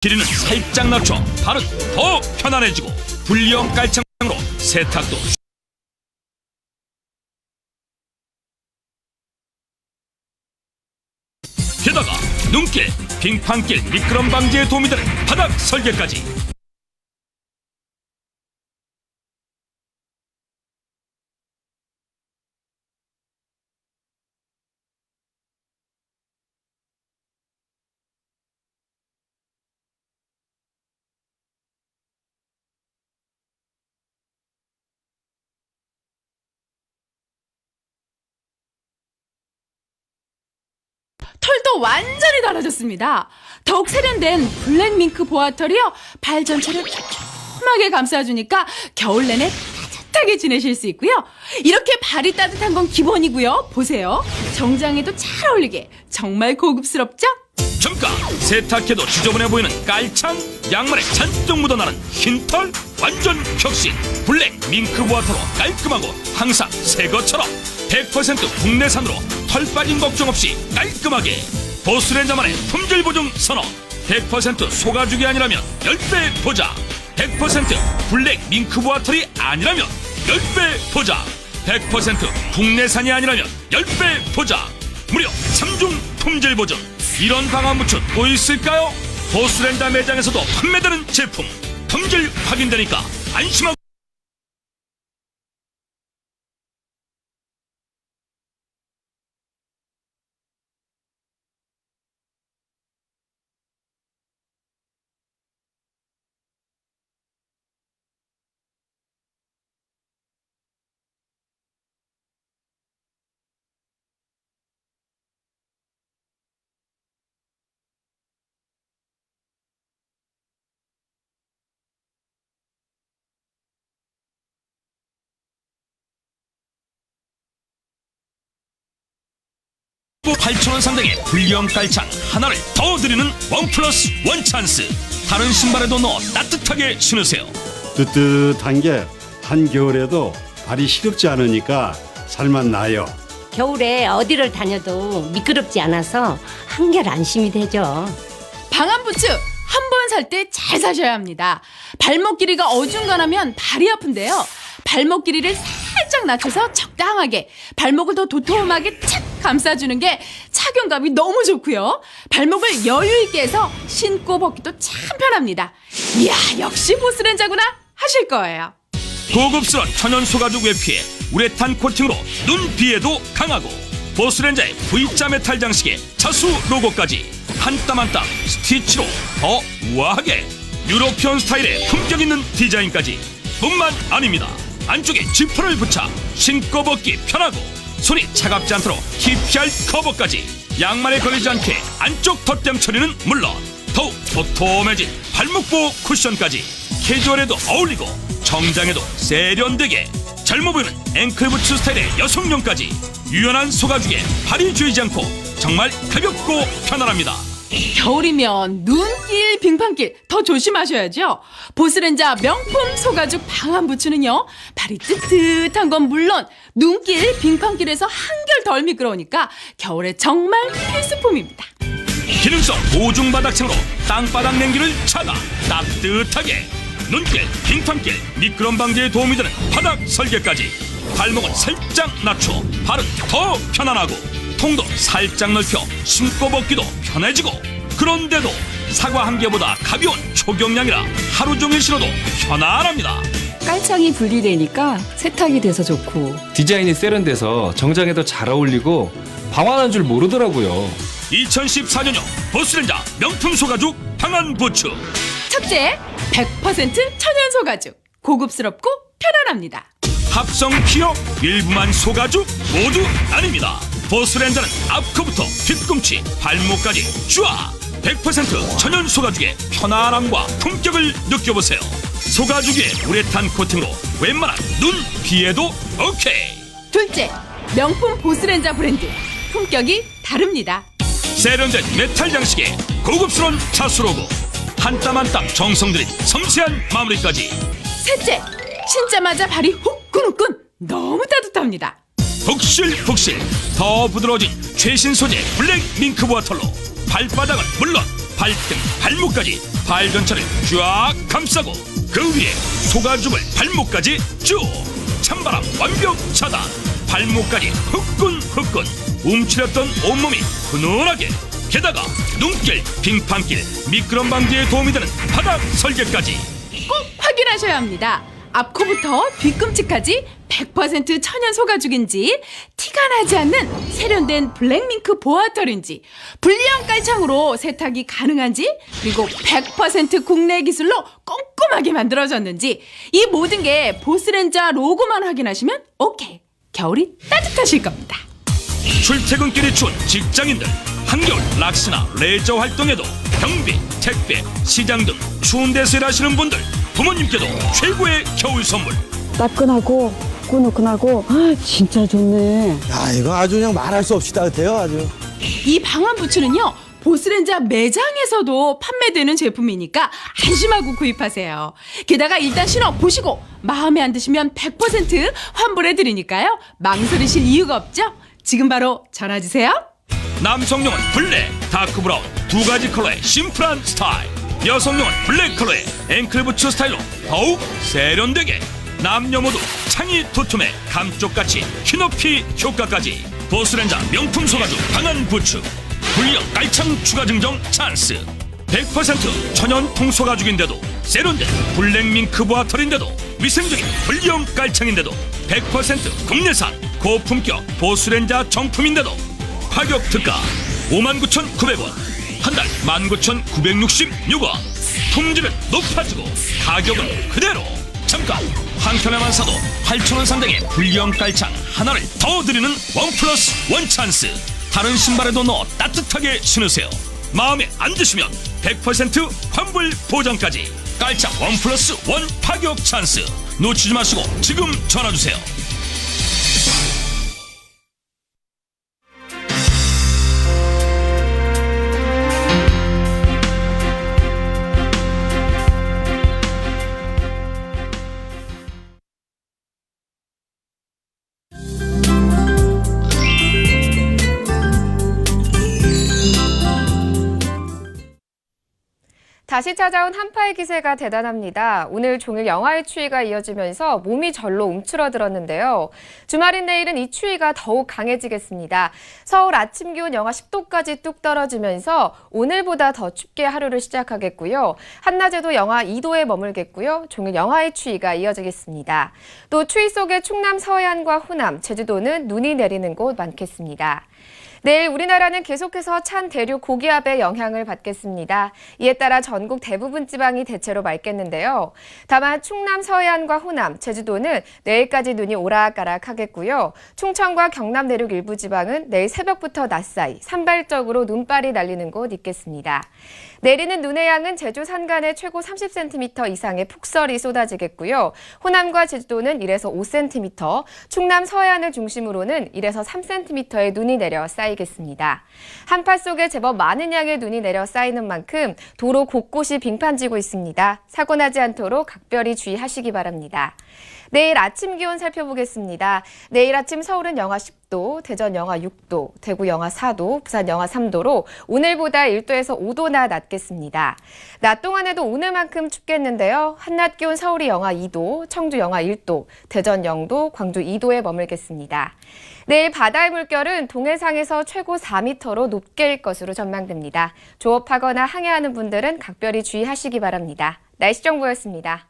길이는 살짝 낮춰 발은 더 편안해지고 분리형 깔창으로 세탁도 게다가 눈길, 빙판길 미끄럼 방지에 도움이 되는 바닥 설계까지. 털도 완전히 달라졌습니다. 더욱 세련된 블랙밍크 보아털이요, 발 전체를 촘촘하게 감싸주니까 겨울 내내 따뜻하게 지내실 수 있고요. 이렇게 발이 따뜻한 건 기본이고요. 보세요, 정장에도 잘 어울리게 정말 고급스럽죠? 잠깐 세탁해도 지저분해 보이는 깔창, 양말에 잔뜩 묻어나는 흰털 완전 혁신 블랙 밍크 보아털로 깔끔하고 항상 새 것처럼 100% 국내산으로 털 빠진 걱정 없이 깔끔하게. 보스렌자만의 품질 보증 선언. 100% 소가죽이 아니라면 10배 보장. 100% 블랙 밍크 보아털이 아니라면 10배 보장. 100% 국내산이 아니라면 10배 보장. 무려 3중 품질 보증. 이런 방안 부츠 또 있을까요? 보스렌자 매장에서도 판매되는 제품. 품질 확인되니까 안심하고. 또 8,000원 상당의 불리형 깔창 하나를 더 드리는 1+1 찬스. 다른 신발에도 넣어 따뜻하게 신으세요. 뜨뜻한 게 한겨울에도 발이 시렵지 않으니까 살맛 나요. 겨울에 어디를 다녀도 미끄럽지 않아서 한결 안심이 되죠. 방안 부츠 한 번 살 때 잘 사셔야 합니다. 발목 길이가 어중간하면 발이 아픈데요, 발목 길이를 살짝 낮춰서 적당하게 발목을 더 도톰하게 착 감싸주는 게 착용감이 너무 좋고요. 발목을 여유 있게 해서 신고 벗기도 참 편합니다. 이야, 역시 보스렌자구나 하실 거예요. 고급스러운 천연 소가죽 외피에 우레탄 코팅으로 눈 비에도 강하고 보스렌자의 V자 메탈 장식에 자수 로고까지 한 땀 한 땀 스티치로 더 우아하게 유로피언 스타일의 품격 있는 디자인까지. 뿐만 아닙니다. 안쪽에 지퍼를 붙여 신고 벗기 편하고 손이 차갑지 않도록 TPR 커버까지. 양말에 걸리지 않게 안쪽 덧댐 처리는 물론 더욱 도톰해진 발목 보호 쿠션까지. 캐주얼에도 어울리고 정장에도 세련되게 젊어 보이는 앵클부츠 스타일의 여성용까지. 유연한 소가죽에 발이 조이지 않고 정말 가볍고 편안합니다. 겨울이면 눈길, 빙판길 더 조심하셔야죠. 보스렌자 명품 소가죽 방안 부츠는요, 발이 뜨뜻한 건 물론 눈길, 빙판길에서 한결 덜 미끄러우니까 겨울에 정말 필수품입니다. 기능성 오중 바닥창으로 땅바닥 냉기를 차가 따뜻하게. 눈길, 빙판길, 미끄럼 방지에 도움이 되는 바닥 설계까지. 발목은 살짝 낮춰 발은 더 편안하고 통도 살짝 넓혀 신고 벗기도 편해지고. 그런데도 사과 한 개보다 가벼운 초경량이라 하루 종일 신어도 편안합니다. 깔창이 분리되니까 세탁이 돼서 좋고 디자인이 세련돼서 정장에도 잘 어울리고 방황한 줄 모르더라고요. 2014년형 보스렌자 명품 소가죽 방안 부츠. 첫째, 100% 천연 소가죽. 고급스럽고 편안합니다. 합성 피어 일부만 소가죽 모두 아닙니다. 보스렌자는 앞코부터 뒤꿈치, 발목까지 쫙 100% 천연 소가죽의 편안함과 품격을 느껴보세요. 소가죽 위에 우레탄 코팅으로 웬만한 눈 비에도 오케이. 둘째, 명품 보스렌자 브랜드. 품격이 다릅니다. 세련된 메탈 장식에 고급스러운 자수 로고. 한 땀 한 땀 정성 들인 섬세한 마무리까지. 셋째, 신자마자 발이 후끈후끈 너무 따뜻합니다. 북실북실 더 부드러워진 최신 소재 블랙 밍크 보아털로 발바닥은 물론 발등 발목까지 발 전체를 쫙 감싸고 그 위에 소가죽을 발목까지 쭉. 찬바람 완벽 차단. 발목까지 후끈후끈. 움츠렸던 온몸이 훈훈하게. 게다가 눈길, 빙판길, 미끄럼 방지에 도움이 되는 바닥 설계까지. 꼭 확인하셔야 합니다. 앞코부터 뒤꿈치까지 100% 천연 소가죽인지, 티가 나지 않는 세련된 블랙밍크 보아털인지, 불리형 깔창으로 세탁이 가능한지, 그리고 100% 국내 기술로 꼼꼼하게 만들어졌는지, 이 모든 게 보스렌자 로고만 확인하시면 오케이, 겨울이 따뜻하실 겁니다. 출퇴근길이 추운 직장인들, 한겨울 낚시나 레저 활동에도 경비, 택배, 시장 등 추운 데서 일하시는 분들, 부모님께도 최고의 겨울 선물. 따끈하고 꾸덕하고 진짜 좋네. 야, 이거 아주 그냥 말할 수 없이 따뜻해요, 아주. 이 방한 부츠는요, 보스렌자 매장에서도 판매되는 제품이니까 안심하고 구입하세요. 게다가 일단 신어 보시고 마음에 안 드시면 100% 환불해 드리니까요, 망설이실 이유가 없죠? 지금 바로 전화 주세요. 남성용은 블랙, 다크 브라운 두 가지 컬러의 심플한 스타일. 여성용은 블랙 컬러의 앵클 부츠 스타일로 더욱 세련되게. 남녀 모두 창이 두툼해 감쪽같이 키높이 효과까지. 보스렌자 명품 소가죽 방한 부츠. 불량 깔창 추가 증정 찬스. 100% 천연 통소가죽인데도, 세련된 블랙밍크 보아털인데도, 위생적인 불량 깔창인데도, 100% 국내산 고품격 보스렌자 정품인데도 가격 특가 59,900원, 한 달 19,966원. 품질은 높아지고 가격은 그대로. 잠깐, 한 켠에만 사도 8,000원 상당의 불량 깔창 하나를 더 드리는 1+1 찬스. 다른 신발에도 넣어 따뜻하게 신으세요. 마음에 안 드시면 100% 환불 보장까지. 깔창 1+1 파격 찬스. 놓치지 마시고 지금 전화주세요. 다시 찾아온 한파의 기세가 대단합니다. 오늘 종일 영하의 추위가 이어지면서 몸이 절로 움츠러들었는데요. 주말인 내일은 이 추위가 더욱 강해지겠습니다. 서울 아침 기온 영하 10도까지 뚝 떨어지면서 오늘보다 더 춥게 하루를 시작하겠고요. 한낮에도 영하 2도에 머물겠고요. 종일 영하의 추위가 이어지겠습니다. 또 추위 속에 충남 서해안과 호남, 제주도는 눈이 내리는 곳 많겠습니다. 내일 우리나라는 계속해서 찬 대륙 고기압의 영향을 받겠습니다. 이에 따라 전국 대부분 지방이 대체로 맑겠는데요. 다만 충남 서해안과 호남, 제주도는 내일까지 눈이 오락가락하겠고요. 충청과 경남 내륙 일부 지방은 내일 새벽부터 낮 사이 산발적으로 눈발이 날리는 곳 있겠습니다. 내리는 눈의 양은 제주 산간에 최고 30cm 이상의 폭설이 쏟아지겠고요. 호남과 제주도는 1에서 5cm, 충남 서해안을 중심으로는 1에서 3cm의 눈이 내려 쌓이겠습니다. 한파 속에 제법 많은 양의 눈이 내려 쌓이는 만큼 도로 곳곳이 빙판지고 있습니다. 사고 나지 않도록 각별히 주의하시기 바랍니다. 내일 아침 기온 살펴보겠습니다. 내일 아침 서울은 영하 10도, 대전 영하 6도, 대구 영하 4도, 부산 영하 3도로 오늘보다 1도에서 5도나 낮겠습니다. 낮 동안에도 오늘만큼 춥겠는데요. 한낮 기온 서울이 영하 2도, 청주 영하 1도, 대전 0도, 광주 2도에 머물겠습니다. 내일 바다의 물결은 동해상에서 최고 4m로 높게 일 것으로 전망됩니다. 조업하거나 항해하는 분들은 각별히 주의하시기 바랍니다. 날씨 정보였습니다.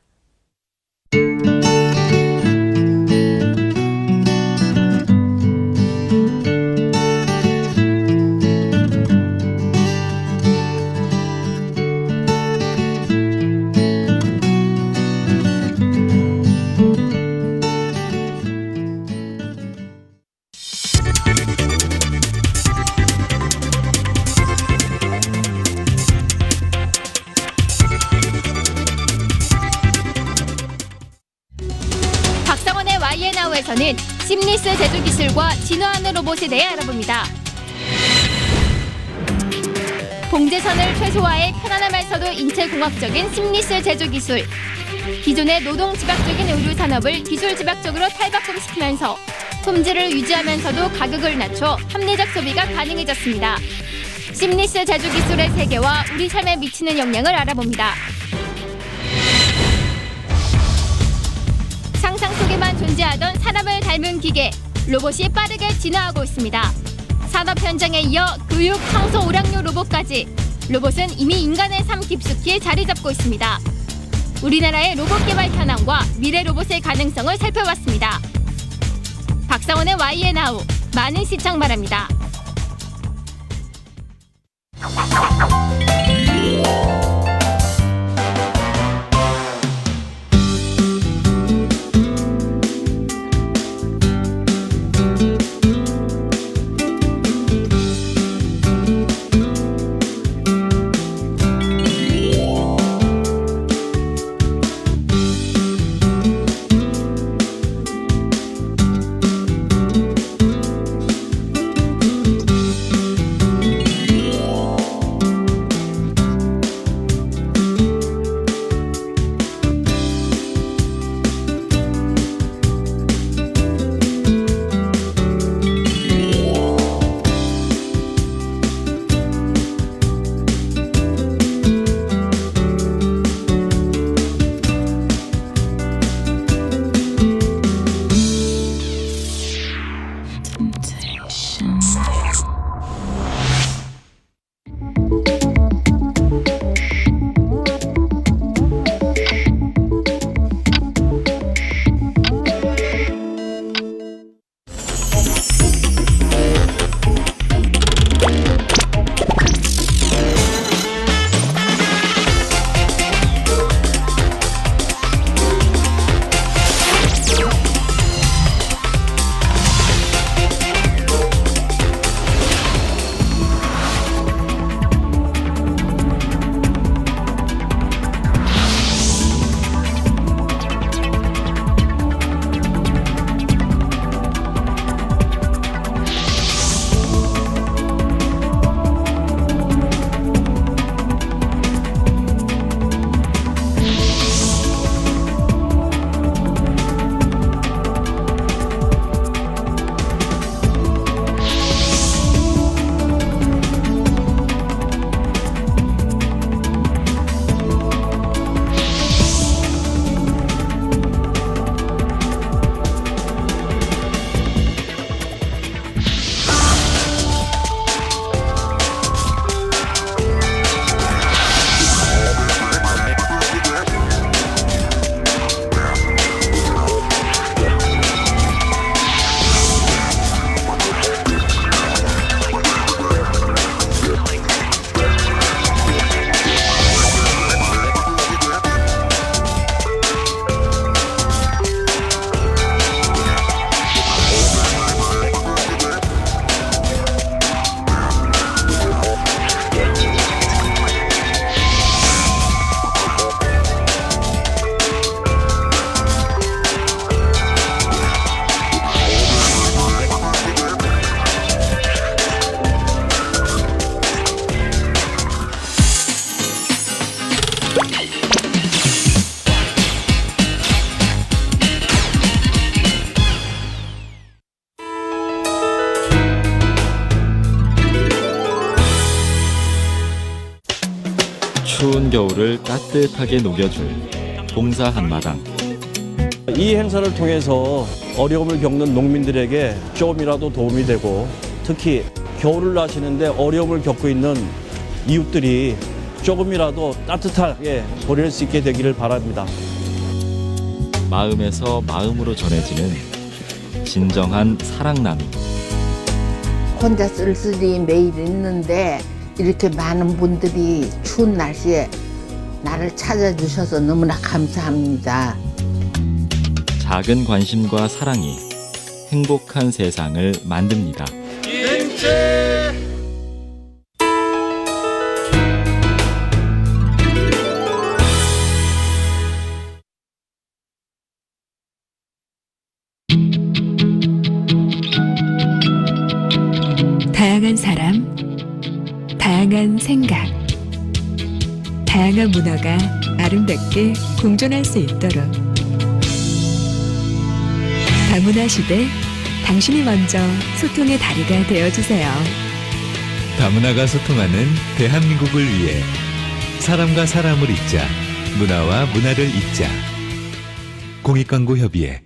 YNAU에서는 심리스 제조 기술과 진화하는 로봇에 대해 알아봅니다. 봉제선을 최소화해 편안하면서도 인체공학적인 심리스 제조 기술. 기존의 노동 집약적인 의류 산업을 기술 집약적으로 탈바꿈시키면서 품질을 유지하면서도 가격을 낮춰 합리적 소비가 가능해졌습니다. 심리스 제조 기술의 세계와 우리 삶에 미치는 영향을 알아봅니다. 상상 속에만 존재하던 사람을 닮은 기계, 로봇이 빠르게 진화하고 있습니다. 산업 현장에 이어 교육, 청소, 오락용 로봇까지 로봇은 이미 인간의 삶 깊숙이 자리 잡고 있습니다. 우리나라의 로봇 개발 현황과 미래 로봇의 가능성을 살펴봤습니다. 박상원의 YNNOW, 많은 시청 바랍니다. 추운 겨울을 따뜻하게 녹여줄 봉사 한마당. 이 행사를 통해서 어려움을 겪는 농민들에게 조금이라도 도움이 되고, 특히 겨울을 나시는데 어려움을 겪고 있는 이웃들이 조금이라도 따뜻하게 보낼 수 있게 되기를 바랍니다. 마음에서 마음으로 전해지는 진정한 사랑 나눔. 혼자 쓸쓸히 매일 있는데 이렇게 많은 분들이 추운 날씨에 나를 찾아주셔서 너무나 감사합니다. 작은 관심과 사랑이 행복한 세상을 만듭니다. 다양한 사람, 다양한 생각, 다양한 문화가 아름답게 공존할 수 있도록 다문화 시대, 당신이 먼저 소통의 다리가 되어주세요. 다문화가 소통하는 대한민국을 위해 사람과 사람을 잇자, 문화와 문화를 잇자. 공익광고협의회.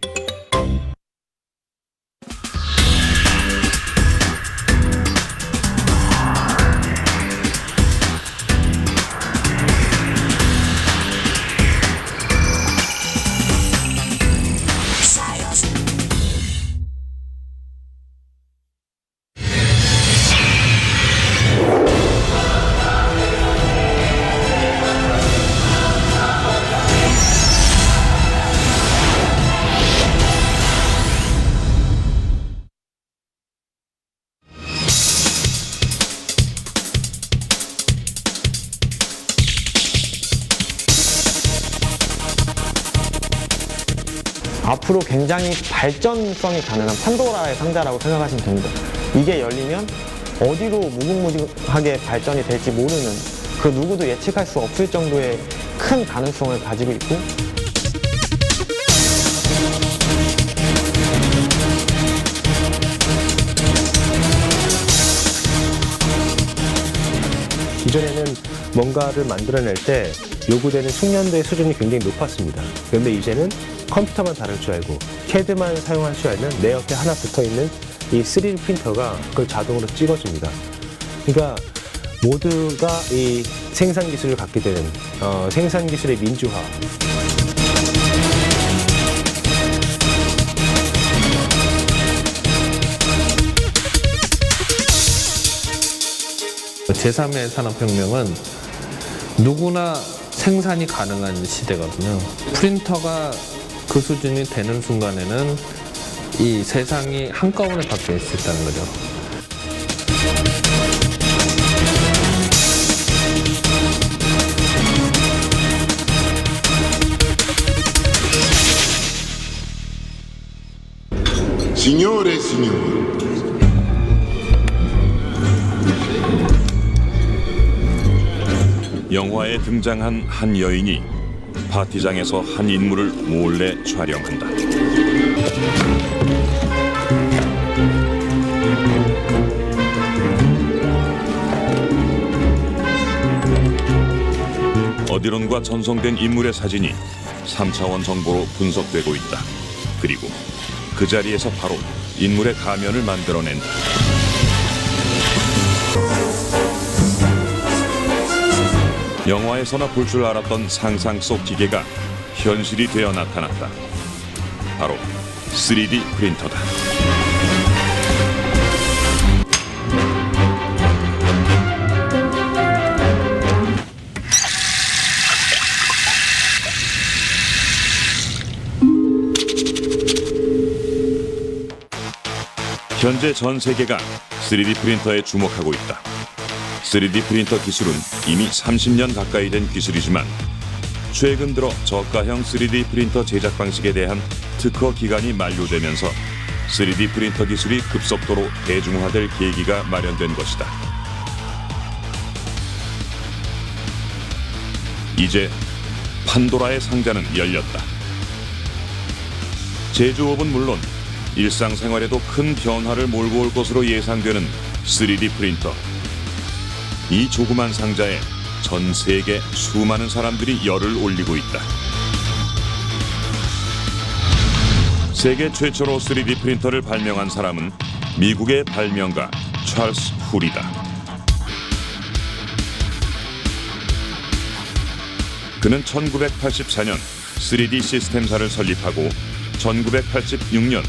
앞으로 굉장히 발전성이 가능한 판도라의 상자라고 생각하시면 됩니다. 이게 열리면 어디로 무궁무진하게 발전이 될지 모르는, 그 누구도 예측할 수 없을 정도의 큰 가능성을 가지고 있고, 이전에는 뭔가를 만들어낼 때 요구되는 숙련도의 수준이 굉장히 높았습니다. 그런데 이제는 컴퓨터만 다룰 줄 알고 CAD만 사용할 줄 아는 내 옆에 하나 붙어있는 이 3D 프린터가 그걸 자동으로 찍어줍니다. 그러니까 모두가 이 생산 기술을 갖게 되는 생산 기술의 민주화. 제3의 산업혁명은 누구나 생산이 가능한 시대거든요. 프린터가 그 수준이 되는 순간에는 이 세상이 한꺼번에 바뀔 수 있다는 거죠. Signore e signori, 영화에 등장한 한 여인이 파티장에서 한 인물을 몰래 촬영한다. 어디론가 전송된 인물의 사진이 3차원 정보로 분석되고 있다. 그리고 그 자리에서 바로 인물의 가면을 만들어낸다. 영화에서나 볼 줄 알았던 상상 속 기계가 현실이 되어 나타났다. 바로 3D 프린터다. 현재 전 세계가 3D 프린터에 주목하고 있다. 3D 프린터 기술은 이미 30년 가까이 된 기술이지만 최근 들어 저가형 3D 프린터 제작 방식에 대한 특허 기간이 만료되면서 3D 프린터 기술이 급속도로 대중화될 계기가 마련된 것이다. 이제 판도라의 상자는 열렸다. 제조업은 물론 일상생활에도 큰 변화를 몰고 올 것으로 예상되는 3D 프린터. 이 조그만 상자에 전 세계 수많은 사람들이 열을 올리고 있다. 세계 최초로 3D 프린터를 발명한 사람은 미국의 발명가 찰스 훌이다. 그는 1984년 3D 시스템사를 설립하고 1986년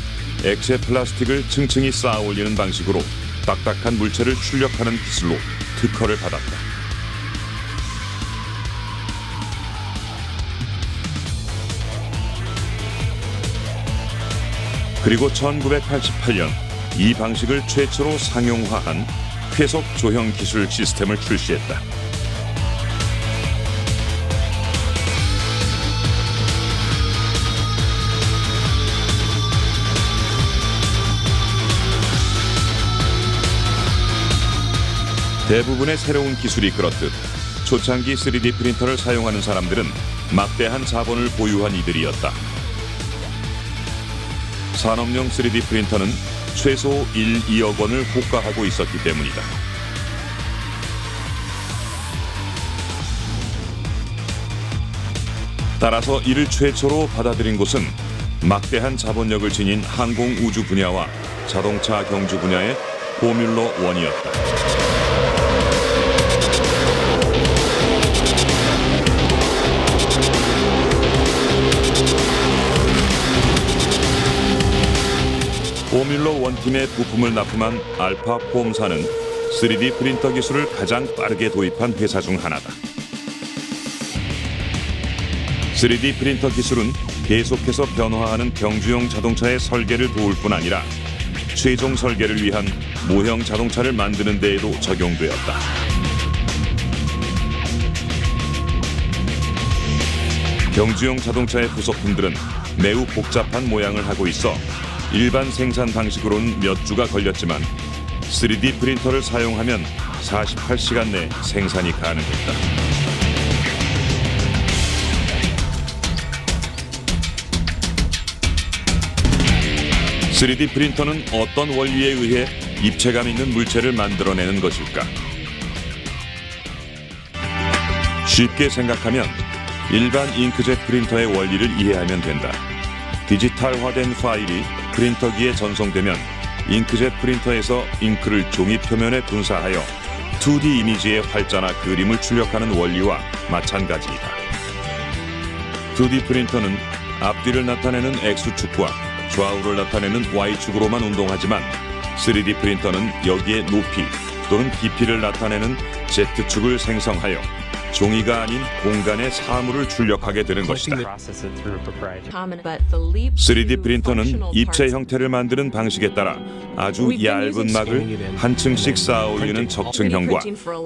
액체 플라스틱을 층층이 쌓아 올리는 방식으로 딱딱한 물체를 출력하는 기술로 특허를 받았다. 그리고 1988년 이 방식을 최초로 상용화한 회속 조형 기술 시스템을 출시했다. 대부분의 새로운 기술이 그렇듯 초창기 3D 프린터를 사용하는 사람들은 막대한 자본을 보유한 이들이었다. 산업용 3D 프린터는 최소 1, 2억 원을 호가하고 있었기 때문이다. 따라서 이를 최초로 받아들인 곳은 막대한 자본력을 지닌 항공 우주 분야와 자동차 경주 분야의 포뮬러 1이었다. 포뮬러 1 팀의 부품을 납품한 알파 폼사는 3D 프린터 기술을 가장 빠르게 도입한 회사 중 하나다. 3D 프린터 기술은 계속해서 변화하는 경주용 자동차의 설계를 도울 뿐 아니라 최종 설계를 위한 모형 자동차를 만드는 데에도 적용되었다. 경주용 자동차의 부속품들은 매우 복잡한 모양을 하고 있어 일반 생산 방식으로는 몇 주가 걸렸지만 3D 프린터를 사용하면 48시간 내 생산이 가능했다. (3D) 프린터는 어떤 원리에 의해 입체감 있는 물체를 만들어내는 것일까? 쉽게 생각하면 일반 잉크젯 프린터의 원리를 이해하면 된다. 디지털화된 파일이 프린터기에 전송되면 잉크젯 프린터에서 잉크를 종이 표면에 분사하여 2D 이미지의 활자나 그림을 출력하는 원리와 마찬가지이다. 2D 프린터는 앞뒤를 나타내는 X축과 좌우를 나타내는 Y축으로만 운동하지만 3D 프린터는 여기에 높이 또는 깊이를 나타내는 Z축을 생성하여 종이가 아닌 공간의 사물을 출력하게 되는 것이다. 3D 프린터는 입체 형태를 만드는 방식에 따라 아주 얇은 막을 한 층씩 쌓아 올리는 적층형과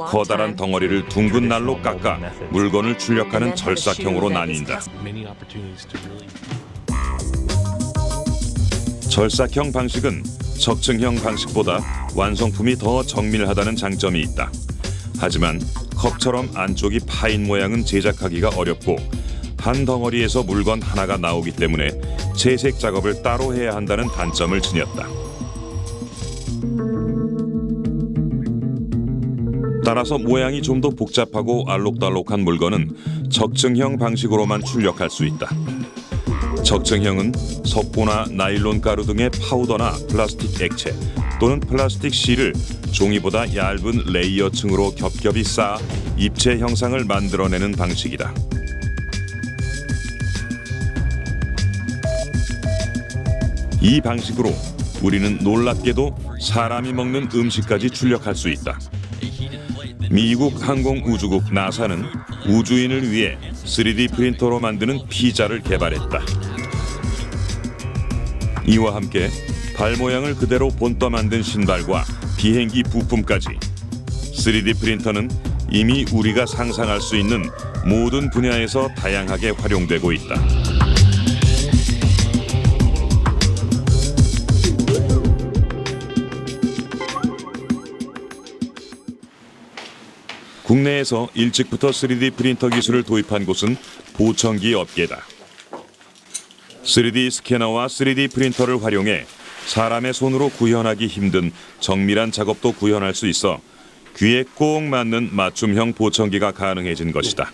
커다란 덩어리를 둥근 날로 깎아 물건을 출력하는 절삭형으로 나뉜다. 절삭형 방식은 적층형 방식보다 완성품이 더 정밀하다는 장점이 있다. 하지만 컵처럼 안쪽이 파인 모양은 제작하기가 어렵고 한 덩어리에서 물건 하나가 나오기 때문에 채색 작업을 따로 해야 한다는 단점을 지녔다. 따라서 모양이 좀 더 복잡하고 알록달록한 물건은 적층형 방식으로만 출력할 수 있다. 적층형은 석고나 나일론 가루 등의 파우더나 플라스틱 액체 또는 플라스틱 실을 종이보다 얇은 레이어층으로 겹겹이 쌓아 입체 형상을 만들어내는 방식이다. 이 방식으로 우리는 놀랍게도 사람이 먹는 음식까지 출력할 수 있다. 미국 항공우주국 나사는 우주인을 위해 3D 프린터로 만드는 피자를 개발했다. 이와 함께 발 모양을 그대로 본떠 만든 신발과 비행기 부품까지 3D 프린터는 이미 우리가 상상할 수 있는 모든 분야에서 다양하게 활용되고 있다. 국내에서 일찍부터 3D 프린터 기술을 도입한 곳은 보청기 업계다. 3D 스캐너와 3D 프린터를 활용해 사람의 손으로 구현하기 힘든 정밀한 작업도 구현할 수 있어 귀에 꼭 맞는 맞춤형 보청기가 가능해진 것이다.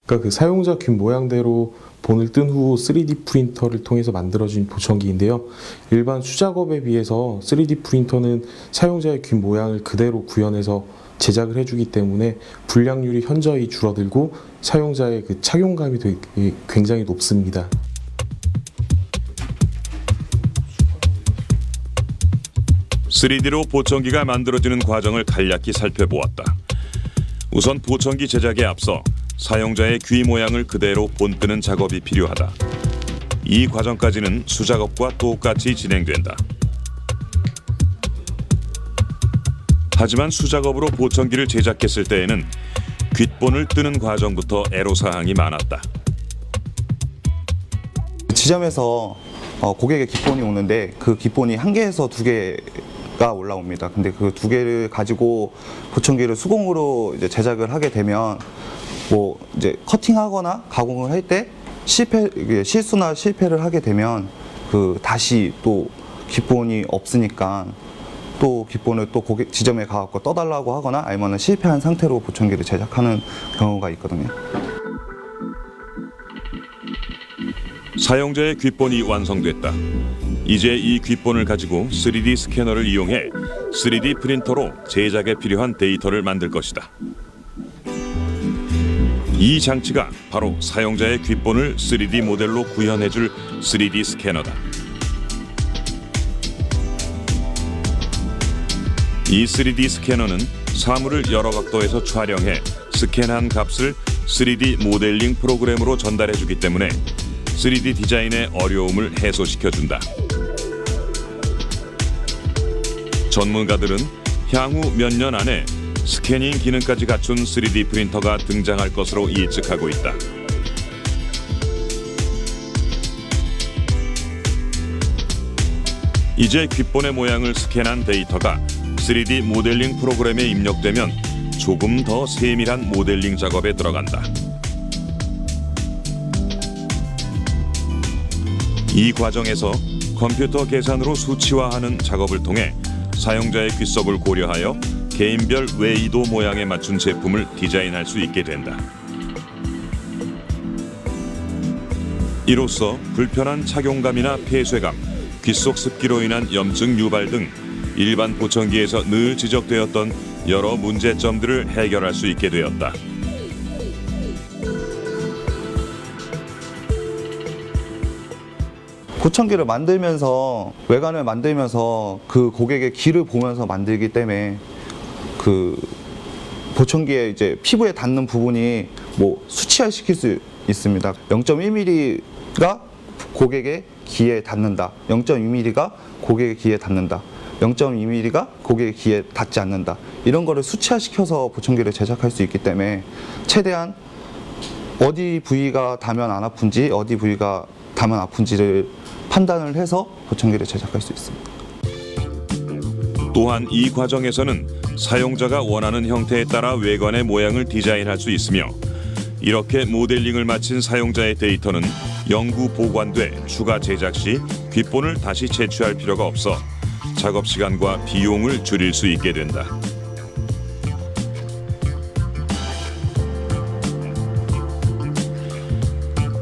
그러니까 그 사용자 귀 모양대로 본을 뜬 후 3D 프린터를 통해서 만들어진 보청기인데요. 일반 수작업에 비해서 3D 프린터는 사용자의 귀 모양을 그대로 구현해서 제작을 해주기 때문에 불량률이 현저히 줄어들고 사용자의 그 착용감이 굉장히 높습니다. (3D로) 보청기가 만들어지는 과정을 간략히 살펴보았다. 우선 보청기 제작에 앞서 사용자의 귀 모양을 그대로 본뜨는 작업이 필요하다. 이 과정까지는 수작업과 똑같이 진행된다. 하지만 수작업으로 보청기를 제작했을 때에는 귓본을 뜨는 과정부터 애로사항이 많았다. 지점에서 고객의 귓본이 오는데 그 귓본이 한 개에서 두 개가 올라옵니다. 근데 그 두 개를 가지고 보청기를 수공으로 이제 제작을 하게 되면 뭐 이제 커팅하거나 가공을 할 때 실수나 실패를 하게 되면 그 다시 또 귓본이 없으니까 또 귓본을 또 고객 지점에 가갖고 떠달라고 하거나 아니면 실패한 상태로 보청기를 제작하는 경우가 있거든요. 사용자의 귓본이 완성됐다. 이제 이 귓본을 가지고 3D 스캐너를 이용해 3D 프린터로 제작에 필요한 데이터를 만들 것이다. 이 장치가 바로 사용자의 귓본을 3D 모델로 구현해줄 3D 스캐너다. 이 3D 스캐너는 사물을 여러 각도에서 촬영해 스캔한 값을 3D 모델링 프로그램으로 전달해주기 때문에 3D 디자인의 어려움을 해소시켜준다. 전문가들은 향후 몇 년 안에 스캐닝 기능까지 갖춘 3D 프린터가 등장할 것으로 예측하고 있다. 이제 귓본의 모양을 스캔한 데이터가 3D 모델링 프로그램에 입력되면 조금 더 세밀한 모델링 작업에 들어간다. 이 과정에서 컴퓨터 계산으로 수치화하는 작업을 통해 사용자의 귓속을 고려하여 개인별 외이도 모양에 맞춘 제품을 디자인할 수 있게 된다. 이로써 불편한 착용감이나 폐쇄감, 귓속 습기로 인한 염증 유발 등 일반 보청기에서 늘 지적되었던 여러 문제점들을 해결할 수 있게 되었다. 보청기를 만들면서 외관을 만들면서 그 고객의 귀를 보면서 만들기 때문에 그 보청기에 이제 피부에 닿는 부분이 뭐 수치화시킬 수 있습니다. 0.1mm가 고객의 귀에 닿는다. 0.2mm가 고객의 귀에 닿는다. 0.2mm가 고객의 귀에 닿지 않는다. 이런 거를 수치화시켜서 보청기를 제작할 수 있기 때문에 최대한 어디 부위가 닿으면 안 아픈지 어디 부위가 닿으면 아픈지를 판단을 해서 보청기를 제작할 수 있습니다. 또한 이 과정에서는 사용자가 원하는 형태에 따라 외관의 모양을 디자인할 수 있으며 이렇게 모델링을 마친 사용자의 데이터는 영구 보관돼 추가 제작 시 귓본을 다시 채취할 필요가 없어 작업 시간과 비용을 줄일 수 있게 된다.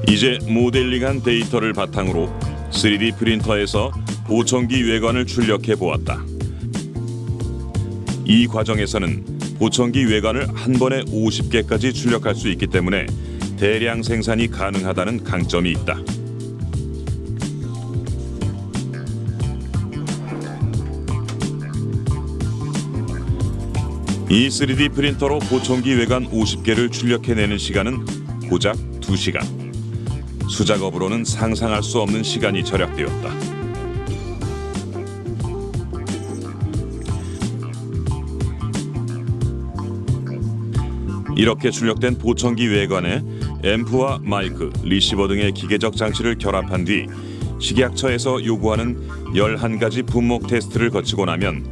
이제 모델링한 데이터를 바탕으로 3D 프린터에서 보청기 외관을 출력해 보았다. 이 과정에서는 보청기 외관을 한 번에 50개까지 출력할 수 있기 때문에 대량 생산이 가능하다는 강점이 있다. 이 3D 프린터로 보청기 외관 50개를 출력해내는 시간은 고작 2시간. 수작업으로는 상상할 수 없는 시간이 절약되었다. 이렇게 출력된 보청기 외관에 앰프와 마이크, 리시버 등의 기계적 장치를 결합한 뒤 식약처에서 요구하는 11가지 분목 테스트를 거치고 나면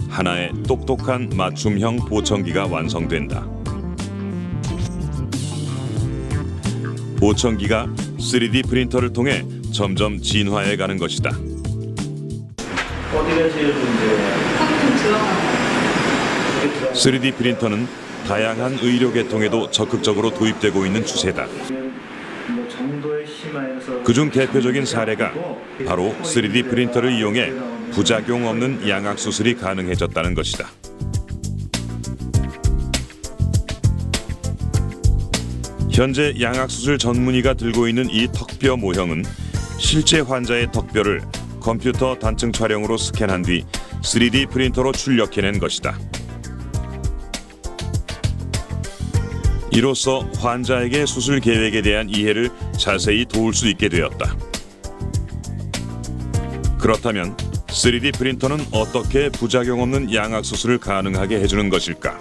하나의 똑똑한 맞춤형 보청기가 완성된다. 보청기가 3D 프린터를 통해 점점 진화해 가는 것이다. 어디가 제일 문제예요? 3D 프린터는 다양한 의료 계통에도 적극적으로 도입되고 있는 추세다. 그중 대표적인 사례가 바로 3D 프린터를 이용해 부작용 없는 양악 수술이 가능해졌다는 것이다. 현재 양악 수술 전문의가 들고 있는 이 턱뼈 모형은 실제 환자의 턱뼈를 컴퓨터 단층 촬영으로 스캔한 뒤 3D 프린터로 출력해낸 것이다. 이로써 환자에게 수술 계획에 대한 이해를 자세히 도울 수 있게 되었다. 그렇다면 3D 프린터는 어떻게 부작용 없는 양악 수술을 가능하게 해주는 것일까?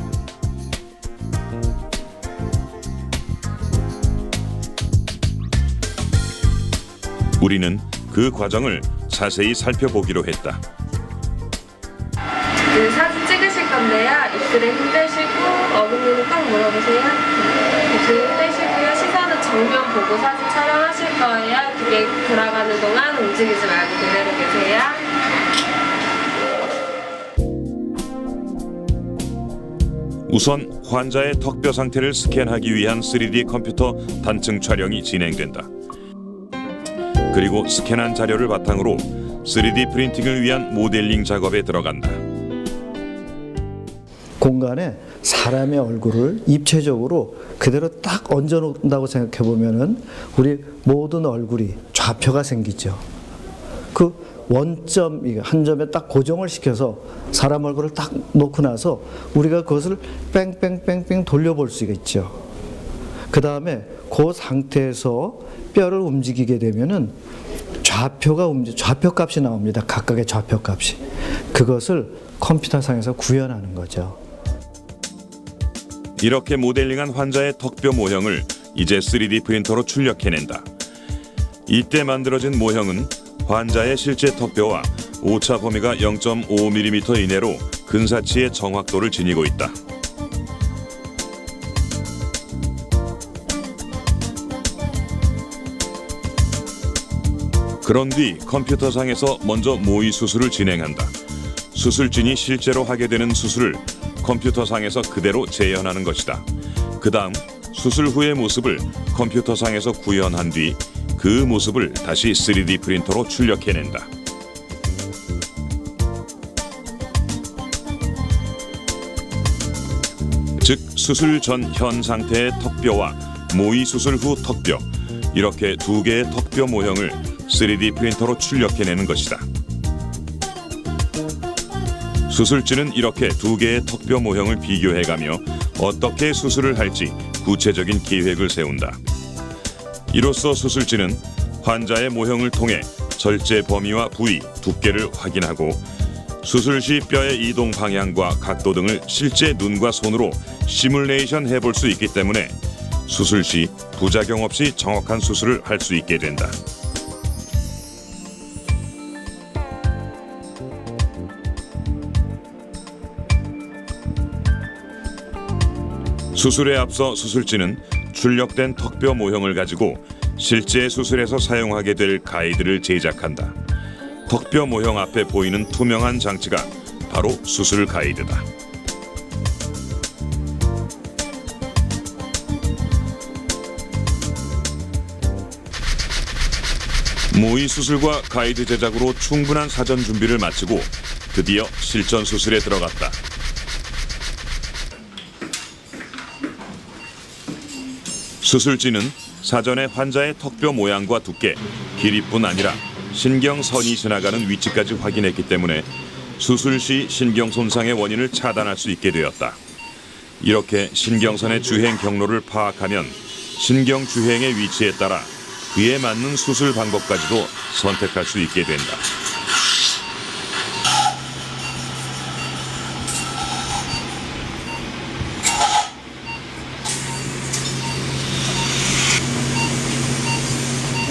우리는 그 과정을 자세히 살펴보기로 했다. 사진 찍으실 건데요. 입술에 힘 빼시고 어금니는 딱 물어보세요. 입술에 힘 빼시고요. 시선은 정면 보고 사진 촬영하실 거예요. 그게 돌아가는 동안 움직이지 말고 그대로 계세요. 우선 환자의 턱뼈 상태를 스캔하기 위한 3D 컴퓨터 단층 촬영이 진행된다. 그리고 스캔한 자료를 바탕으로 3D 프린팅을 위한 모델링 작업에 들어간다. 공간에 사람의 얼굴을 입체적으로 그대로 딱 얹어 놓는다고 생각해 보면은 우리 모든 얼굴이 좌표가 생기죠. 그 원점, 한 점에 딱 고정을 시켜서 사람 얼굴을 딱 놓고 나서 우리가 그것을 뺑뺑뺑뺑 돌려볼 수가 있죠. 그 다음에 그 상태에서 뼈를 움직이게 되면은 좌표 값이 나옵니다. 각각의 좌표 값이. 그것을 컴퓨터상에서 구현하는 거죠. 이렇게 모델링한 환자의 턱뼈 모형을 이제 3D 프린터로 출력해낸다. 이때 만들어진 모형은 환자의 실제 턱뼈와 오차 범위가 0.5mm 이내로 근사치의 정확도를 지니고 있다. 그런 뒤 컴퓨터상에서 먼저 모의 수술을 진행한다. 수술진이 실제로 하게 되는 수술을 컴퓨터상에서 그대로 재현하는 것이다. 그 다음 수술 후의 모습을 컴퓨터상에서 구현한 뒤 그 모습을 다시 3D 프린터로 출력해낸다. 즉 수술 전 현 상태의 턱뼈와 모의 수술 후 턱뼈, 이렇게 두 개의 턱뼈 모형을 3D 프린터로 출력해내는 것이다. 수술진은 이렇게 두 개의 턱뼈 모형을 비교해가며 어떻게 수술을 할지 구체적인 계획을 세운다. 이로써 수술진은 환자의 모형을 통해 절제 범위와 부위, 두께를 확인하고 수술 시 뼈의 이동 방향과 각도 등을 실제 눈과 손으로 시뮬레이션 해볼 수 있기 때문에 수술 시 부작용 없이 정확한 수술을 할 수 있게 된다. 수술에 앞서 수술진은 출력된 턱뼈 모형을 가지고 실제 수술에서 사용하게 될 가이드를 제작한다. 턱뼈 모형 앞에 보이는 투명한 장치가 바로 수술 가이드다. 모의 수술과 가이드 제작으로 충분한 사전 준비를 마치고 드디어 실전 수술에 들어갔다. 수술진은 사전에 환자의 턱뼈 모양과 두께, 길이뿐 아니라 신경선이 지나가는 위치까지 확인했기 때문에 수술 시 신경 손상의 원인을 차단할 수 있게 되었다. 이렇게 신경선의 주행 경로를 파악하면 신경 주행의 위치에 따라 그에 맞는 수술 방법까지도 선택할 수 있게 된다.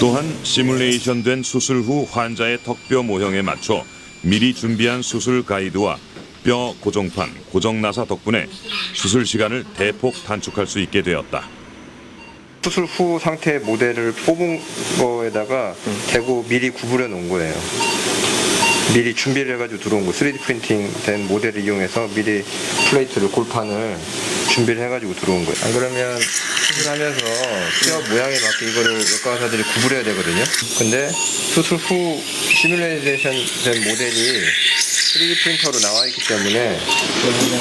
또한 시뮬레이션된 수술 후 환자의 턱뼈 모형에 맞춰 미리 준비한 수술 가이드와 뼈 고정판, 고정나사 덕분에 수술 시간을 대폭 단축할 수 있게 되었다. 수술 후 상태 모델을 뽑은 거에다가 대고 미리 구부려 놓은 거예요. 미리 준비를 해가지고 들어온 거, 3D 프린팅 된 모델을 이용해서 미리 플레이트를, 골판을 준비를 해가지고 들어온 거예요. 안 그러면 수술하면서 뼈 모양에 맞게 이거를 외과 의사들이 구부려야 되거든요. 근데 수술 후 시뮬레이션 된 모델이 3D 프린터로 나와 있기 때문에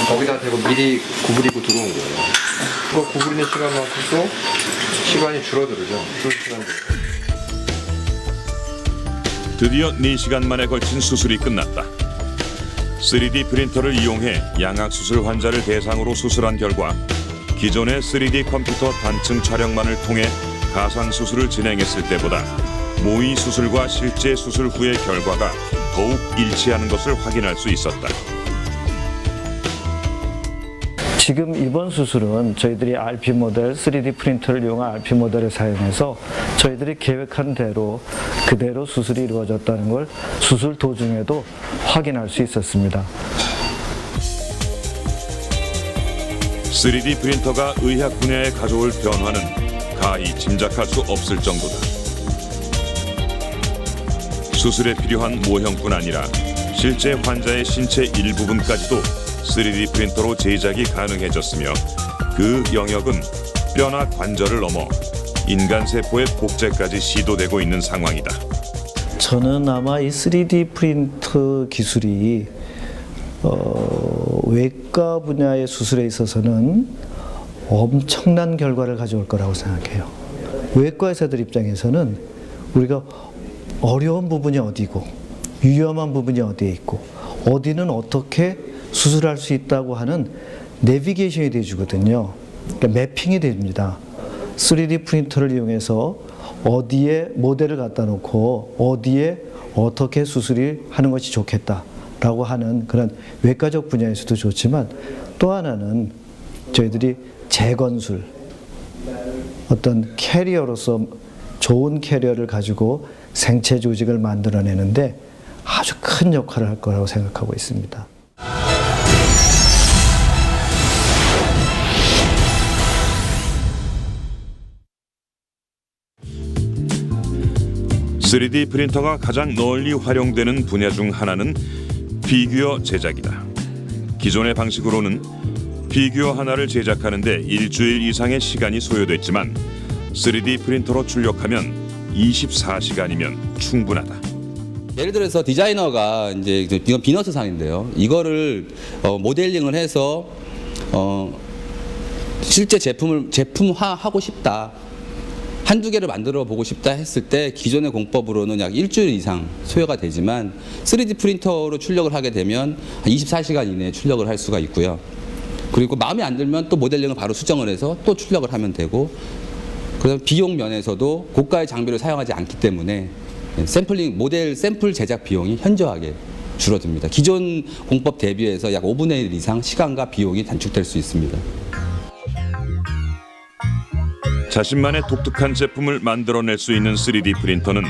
거기다 대고 미리 구부리고 들어온 거예요. 그거 구부리는 시간만큼도 시간이 줄어들죠. 드디어 4시간 만에 걸친 수술이 끝났다. 3D 프린터를 이용해 양악수술 환자를 대상으로 수술한 결과 기존의 3D 컴퓨터 단층 촬영만을 통해 가상수술을 진행했을 때보다 모의 수술과 실제 수술 후의 결과가 더욱 일치하는 것을 확인할 수 있었다. 지금 이번 수술은 저희들이 RP 모델, 3D 프린터를 이용한 RP 모델을 사용해서 저희들이 계획한 대로 그대로 수술이 이루어졌다는 걸 수술 도중에도 확인할 수 있었습니다. 3D 프린터가 의학 분야에 가져올 변화는 가히 짐작할 수 없을 정도다. 수술에 필요한 모형뿐 아니라 실제 환자의 신체 일부분까지도 3D 프린터로 제작이 가능해졌으며 그 영역은 뼈나 관절을 넘어 인간 세포의 복제까지 시도되고 있는 상황이다. 저는 아마 이 3D 프린터 기술이 외과 분야의 수술에 있어서는 엄청난 결과를 가져올 거라고 생각해요. 외과 의사들 입장에서는 우리가 어려운 부분이 어디고 위험한 부분이 어디에 있고 어디는 어떻게 수술할 수 있다고 하는 내비게이션이 되어주거든요. 그러니까 매핑이 됩니다. 3D 프린터를 이용해서 어디에 모델을 갖다 놓고 어디에 어떻게 수술을 하는 것이 좋겠다라고 하는 그런 외과적 분야에서도 좋지만 또 하나는 저희들이 재건술, 어떤 캐리어로서 좋은 캐리어를 가지고 생체 조직을 만들어내는데 아주 큰 역할을 할 거라고 생각하고 있습니다. (3D) 프린터가 가장 널리 활용되는 분야 중 하나는 피규어 제작이다. 기존의 방식으로는 피규어 하나를 제작하는데 일주일 이상의 시간이 소요됐지만 3D 프린터로 출력하면 24시간이면 충분하다. 예를 들어서 디자이너가 이제 이건 비너스상인데요. 이거를 모델링을 해서 실제 제품화하고 싶다. 한두 개를 만들어 보고 싶다 했을 때 기존의 공법으로는 약 일주일 이상 소요가 되지만 3D 프린터로 출력을 하게 되면 24시간 이내에 출력을 할 수가 있고요. 그리고 마음에 안 들면 또 모델링을 바로 수정을 해서 또 출력을 하면 되고, 그다음 비용 면에서도 고가의 장비를 사용하지 않기 때문에 모델 샘플 제작 비용이 현저하게 줄어듭니다. 기존 공법 대비해서 약 5분의 1 이상 시간과 비용이 단축될 수 있습니다. 자신만의 독특한 제품을 만들어낼 수 있는 3D 프린터는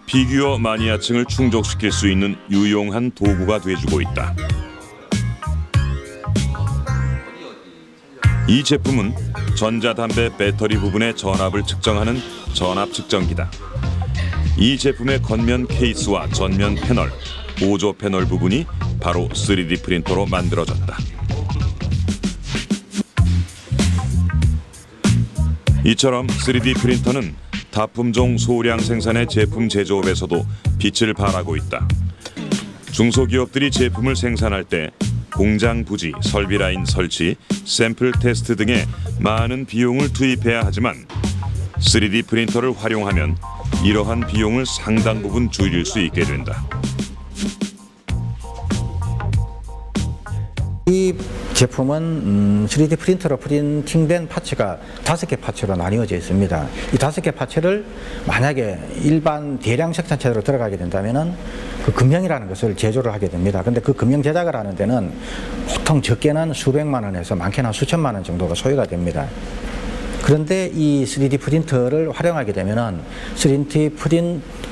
피규어 마니아층을 충족시킬 수 있는 유용한 도구가 돼주고 있다. 이 제품은 전자담배 배터리 부분의 전압을 측정하는 전압 측정기다. 이 제품의 겉면 케이스와 전면 패널, 보조 패널 부분이 바로 3D 프린터로 만들어졌다. 이처럼 3D 프린터는 다품종 소량 생산의 제품 제조업에서도 빛을 발하고 있다. 중소기업들이 제품을 생산할 때 공장 부지, 설비 라인 설치, 샘플 테스트 등의 많은 비용을 투입해야 하지만 3D 프린터를 활용하면 이러한 비용을 상당 부분 줄일 수 있게 된다. 이 제품은 3D 프린터로 프린팅된 파츠가 5개 파츠로 나뉘어져 있습니다. 이 5개 파츠를 만약에 일반 대량 생산체로 들어가게 된다면은 그 금형이라는 것을 제조를 하게 됩니다. 근데 그 금형 제작을 하는 데는 보통 적게는 수백만 원에서 많게는 수천만 원 정도가 소요가 됩니다. 그런데 이 3D 프린터를 활용하게 되면은 3D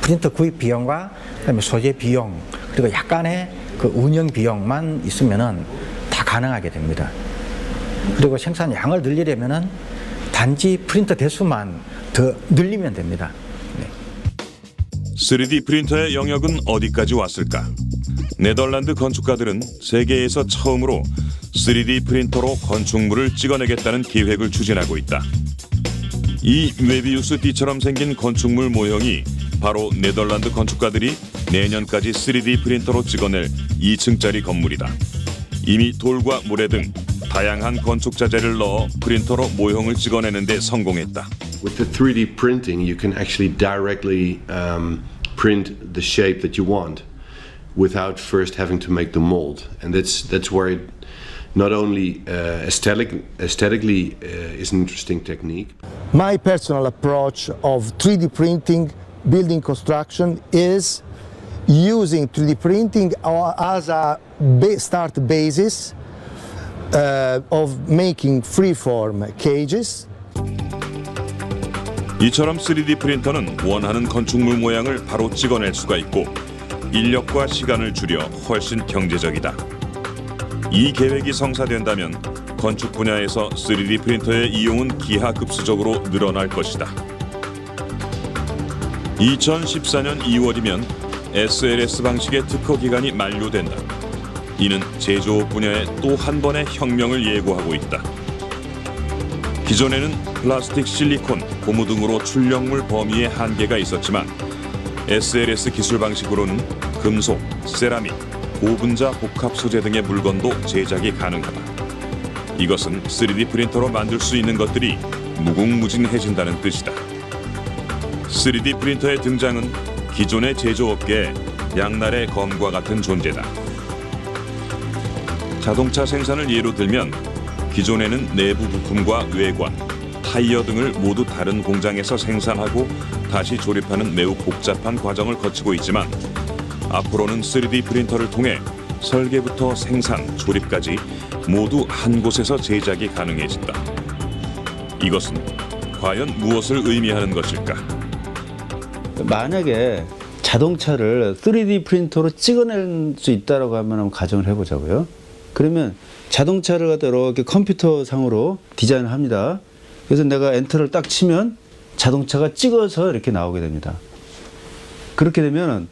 프린터 구입 비용과 그다음에 소재 비용 그리고 약간의 그 운영 비용만 있으면은 다 가능하게 됩니다. 그리고 생산량을 늘리려면은 단지 프린터 대수만 더 늘리면 됩니다. 3D 프린터의 영역은 어디까지 왔을까? 네덜란드 건축가들은 세계에서 처음으로 3D 프린터로 건축물을 찍어내겠다는 계획을 추진하고 있다. 이 메비우스 띠처럼 생긴 건축물 모형이 바로 네덜란드 건축가들이 내년까지 3D 프린터로 찍어낼 2층짜리 건물이다. 이미 돌과 모래 등 다양한 건축 자재를 넣어 프린터로 모형을 찍어내는 데 성공했다. With the 3D printing, you can actually directly print the shape that you want without first having to make the mold. And that's where it not only aesthetically is an interesting technique. My personal approach of 3D printing building construction is using 3D printing as a start basis of making freeform cages. 이처럼 3D 프린터는 원하는 건축물 모양을 바로 찍어낼 수가 있고 인력과 시간을 줄여 훨씬 경제적이다. 이 계획이 성사된다면 건축 분야에서 3D 프린터의 이용은 기하급수적으로 늘어날 것이다. 2014년 2월이면 SLS 방식의 특허 기간이 만료된다. 이는 제조업 분야의 또 한 번의 혁명을 예고하고 있다. 기존에는 플라스틱, 실리콘, 고무 등으로 출력물 범위에 한계가 있었지만 SLS 기술 방식으로는 금속, 세라믹, 고분자 복합 소재 등의 물건도 제작이 가능하다. 이것은 3D 프린터로 만들 수 있는 것들이 무궁무진해진다는 뜻이다. 3D 프린터의 등장은 기존의 제조업계의 양날의 검과 같은 존재다. 자동차 생산을 예로 들면 기존에는 내부 부품과 외관, 타이어 등을 모두 다른 공장에서 생산하고 다시 조립하는 매우 복잡한 과정을 거치고 있지만 앞으로는 3D 프린터를 통해 설계부터 생산, 조립까지 모두 한 곳에서 제작이 가능해진다. 이것은 과연 무엇을 의미하는 것일까? 만약에 자동차를 3D 프린터로 찍어낼 수 있다라고 하면 한번 가정을 해보자고요. 그러면 자동차를 갖다 이렇게 컴퓨터 상으로 디자인을 합니다. 그래서 내가 엔터를 딱 치면 자동차가 찍어서 이렇게 나오게 됩니다. 그렇게 되면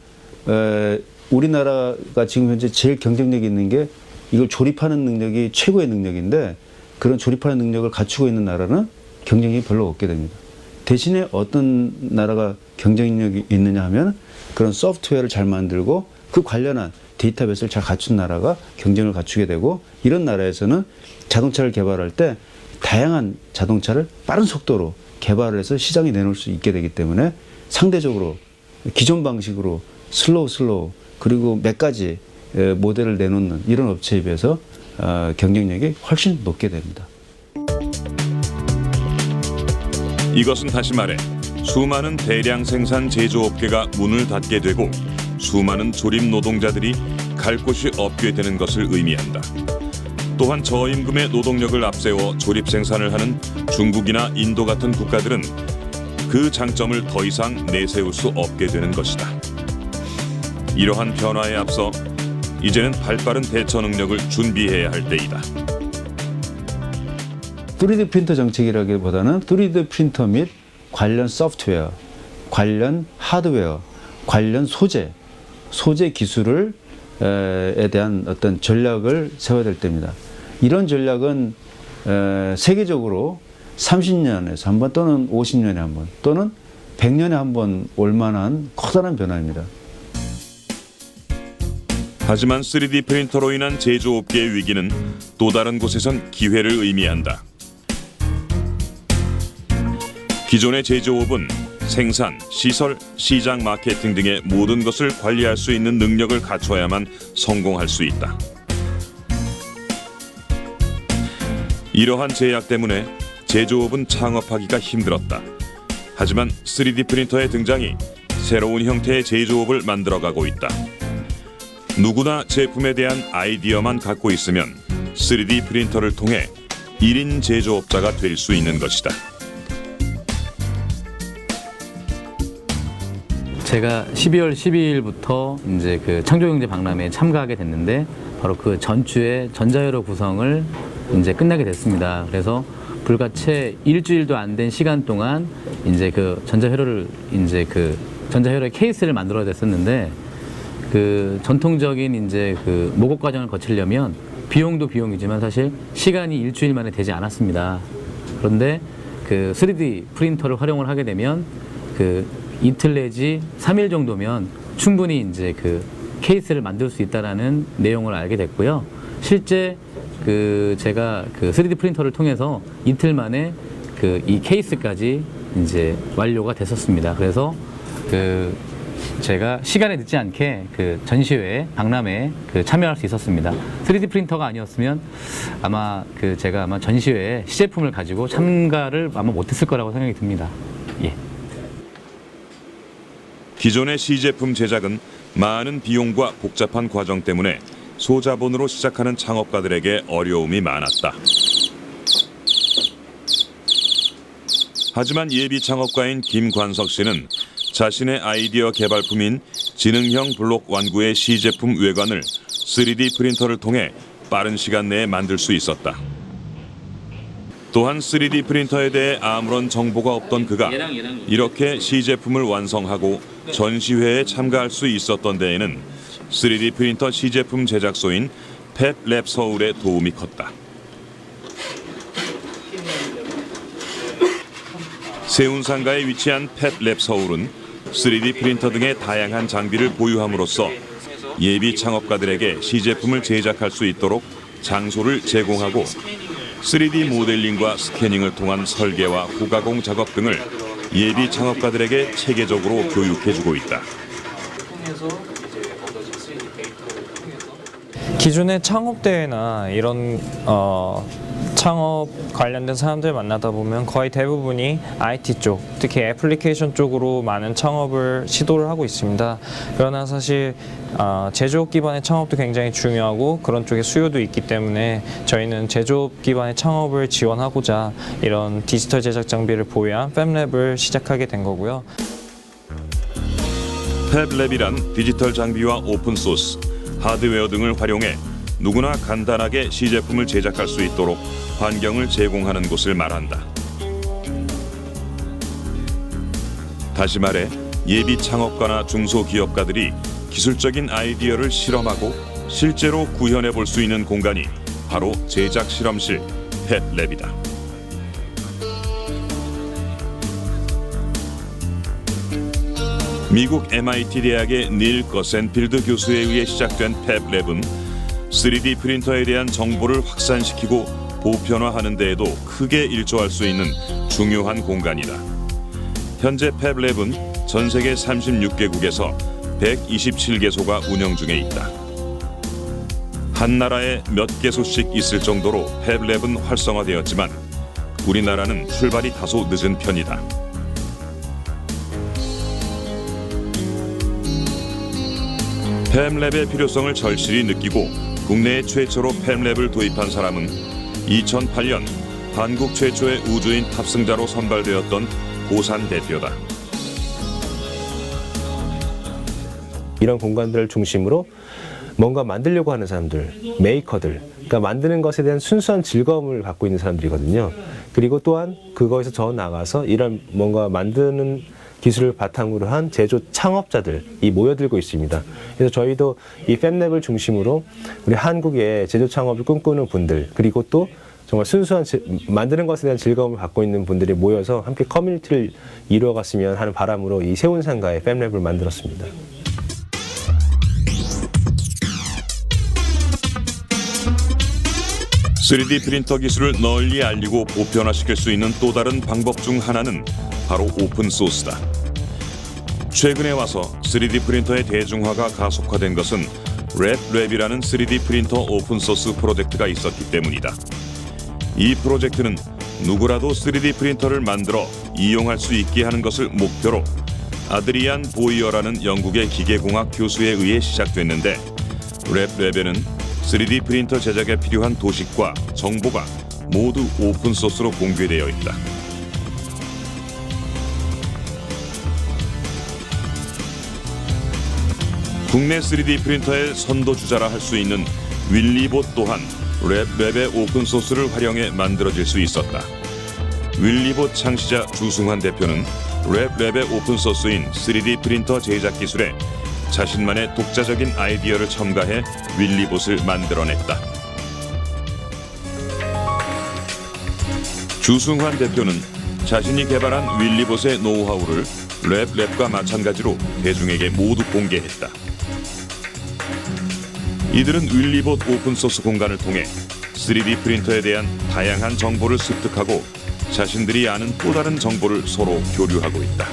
우리나라가 지금 현재 제일 경쟁력이 있는 게 이걸 조립하는 능력이 최고의 능력인데 그런 조립하는 능력을 갖추고 있는 나라는 경쟁력이 별로 없게 됩니다. 대신에 어떤 나라가 경쟁력이 있느냐 하면 그런 소프트웨어를 잘 만들고 그 관련한 데이터베이스를 잘 갖춘 나라가 경쟁을 갖추게 되고 이런 나라에서는 자동차를 개발할 때 다양한 자동차를 빠른 속도로 개발을 해서 시장에 내놓을 수 있게 되기 때문에 상대적으로 기존 방식으로 슬로우 그리고 몇 가지 모델을 내놓는 이런 업체에 비해서 경쟁력이 훨씬 높게 됩니다. 이것은 다시 말해 수많은 대량 생산 제조업계가 문을 닫게 되고 수많은 조립 노동자들이 갈 곳이 없게 되는 것을 의미한다. 또한 저임금의 노동력을 앞세워 조립 생산을 하는 중국이나 인도 같은 국가들은 그 장점을 더 이상 내세울 수 없게 되는 것이다. 이러한 변화에 앞서 이제는 발빠른 대처 능력을 준비해야 할 때이다. 3D 프린터 정책이라기보다는 3D 프린터 및 관련 소프트웨어, 관련 하드웨어, 관련 소재 기술을 에 대한 어떤 전략을 세워야 될 때입니다. 이런 전략은 세계적으로 30년에서 한 번 또는 50년에 한 번 또는 100년에 한 번 올 만한 커다란 변화입니다. 하지만 3D 프린터로 인한 제조업계의 위기는 또 다른 곳에선 기회를 의미한다. 기존의 제조업은 생산, 시설, 시장 마케팅 등의 모든 것을 관리할 수 있는 능력을 갖춰야만 성공할 수 있다. 이러한 제약 때문에 제조업은 창업하기가 힘들었다. 하지만 3D 프린터의 등장이 새로운 형태의 제조업을 만들어가고 있다. 누구나 제품에 대한 아이디어만 갖고 있으면 3D 프린터를 통해 1인 제조업자가 될 수 있는 것이다. 제가 12월 12일부터 이제 그 창조경제 박람회에 참가하게 됐는데 바로 그 전주에 전자회로 구성을 이제 끝나게 됐습니다. 그래서 불과 채 일주일도 안 된 시간 동안 이제 그 전자회로를 이제 그 전자회로의 케이스를 만들어야 됐었는데 그 전통적인 이제 그 모국 과정을 거치려면 비용도 비용이지만 사실 시간이 일주일 만에 되지 않았습니다. 그런데 그 3D 프린터를 활용을 하게 되면 그 이틀 내지 3일 정도면 충분히 이제 그 케이스를 만들 수 있다라는 내용을 알게 됐고요. 실제 그 제가 그 3D 프린터를 통해서 이틀 만에 그 이 케이스까지 이제 완료가 됐었습니다. 그래서 그 제가 시간에 늦지 않게 그 전시회 박람회에 그 참여할 수 있었습니다. 3D 프린터가 아니었으면 아마 그 제가 아마 전시회에 시제품을 가지고 참가를 아마 못했을 거라고 생각이 듭니다. 예. 기존의 시제품 제작은 많은 비용과 복잡한 과정 때문에 소자본으로 시작하는 창업가들에게 어려움이 많았다. 하지만 예비 창업가인 김관석 씨는 자신의 아이디어 개발품인 지능형 블록 완구의 시제품 외관을 3D 프린터를 통해 빠른 시간 내에 만들 수 있었다. 또한 3D 프린터에 대해 아무런 정보가 없던 그가 이렇게 시제품을 완성하고 전시회에 참가할 수 있었던 데에는 3D 프린터 시제품 제작소인 펩랩 서울의 도움이 컸다. 세운상가에 위치한 팹랩 서울은 3D 프린터 등의 다양한 장비를 보유함으로써 예비 창업가들에게 시제품을 제작할 수 있도록 장소를 제공하고 3D 모델링과 스캐닝을 통한 설계와 후가공 작업 등을 예비 창업가들에게 체계적으로 교육해주고 있다. 기존의 창업대회나 이런 창업 관련된 사람들 만나다 보면 거의 대부분이 IT 쪽, 특히 애플리케이션 쪽으로 많은 창업을 시도를 하고 있습니다. 그러나 사실 제조업 기반의 창업도 굉장히 중요하고 그런 쪽에 수요도 있기 때문에 저희는 제조업 기반의 창업을 지원하고자 이런 디지털 제작 장비를 보유한 팹랩을 시작하게 된 거고요. 팹랩이란 디지털 장비와 오픈소스, 하드웨어 등을 활용해 누구나 간단하게 시제품을 제작할 수 있도록 환경을 제공하는 곳을 말한다. 다시 말해 예비 창업가나 중소기업가들이 기술적인 아이디어를 실험하고 실제로 구현해 볼 수 있는 공간이 바로 제작 실험실 팹랩이다. 미국 MIT 대학의 닐 거센필드 교수에 의해 시작된 팹랩은 3D 프린터에 대한 정보를 확산시키고 보편화하는 데에도 크게 일조할 수 있는 중요한 공간이다. 현재 팹랩은 전 세계 36개국에서 127개소가 운영 중에 있다. 한 나라에 몇 개소씩 있을 정도로 팹랩은 활성화되었지만 우리나라는 출발이 다소 늦은 편이다. 팹랩의 필요성을 절실히 느끼고 국내에 최초로 팹랩을 도입한 사람은 2008년 한국 최초의 우주인 탑승자로 선발되었던 고산 대표다. 이런 공간들을 중심으로 뭔가 만들려고 하는 사람들, 메이커들, 그러니까 만드는 것에 대한 순수한 즐거움을 갖고 있는 사람들이거든요. 그리고 또한 그거에서 더 나아가서 이런 뭔가 만드는 기술을 바탕으로 한 제조 창업자들이 모여들고 있습니다. 그래서 저희도 이 팹랩을 중심으로 우리 한국의 제조 창업을 꿈꾸는 분들, 그리고 또 정말 순수한 만드는 것에 대한 즐거움을 갖고 있는 분들이 모여서 함께 커뮤니티를 이루어갔으면 하는 바람으로 이 세운상가의 팹랩을 만들었습니다. (3D) 프린터 기술을 널리 알리고 보편화시킬 수 있는 또 다른 방법 중 하나는 바로 오픈소스다. 최근에 와서 3D 프린터의 대중화가 가속화된 것은 랩랩이라는 3D 프린터 오픈소스 프로젝트가 있었기 때문이다. 이 프로젝트는 누구라도 3D 프린터를 만들어 이용할 수 있게 하는 것을 목표로 아드리안 보이어라는 영국의 기계공학 교수에 의해 시작됐는데 랩랩에는 3D 프린터 제작에 필요한 도식과 정보가 모두 오픈소스로 공개되어 있다. 국내 3D 프린터의 선도주자라 할 수 있는 윌리봇 또한 랩랩의 오픈소스를 활용해 만들어질 수 있었다. 윌리봇 창시자 주승환 대표는 랩랩의 오픈소스인 3D 프린터 제작 기술에 자신만의 독자적인 아이디어를 첨가해 윌리봇을 만들어냈다. 주승환 대표는 자신이 개발한 윌리봇의 노하우를 랩랩과 마찬가지로 대중에게 모두 공개했다. 이들은 윌리봇 오픈소스 공간을 통해 3D 프린터에 대한 다양한 정보를 습득하고 자신들이 아는 또 다른 정보를 서로 교류하고 있다.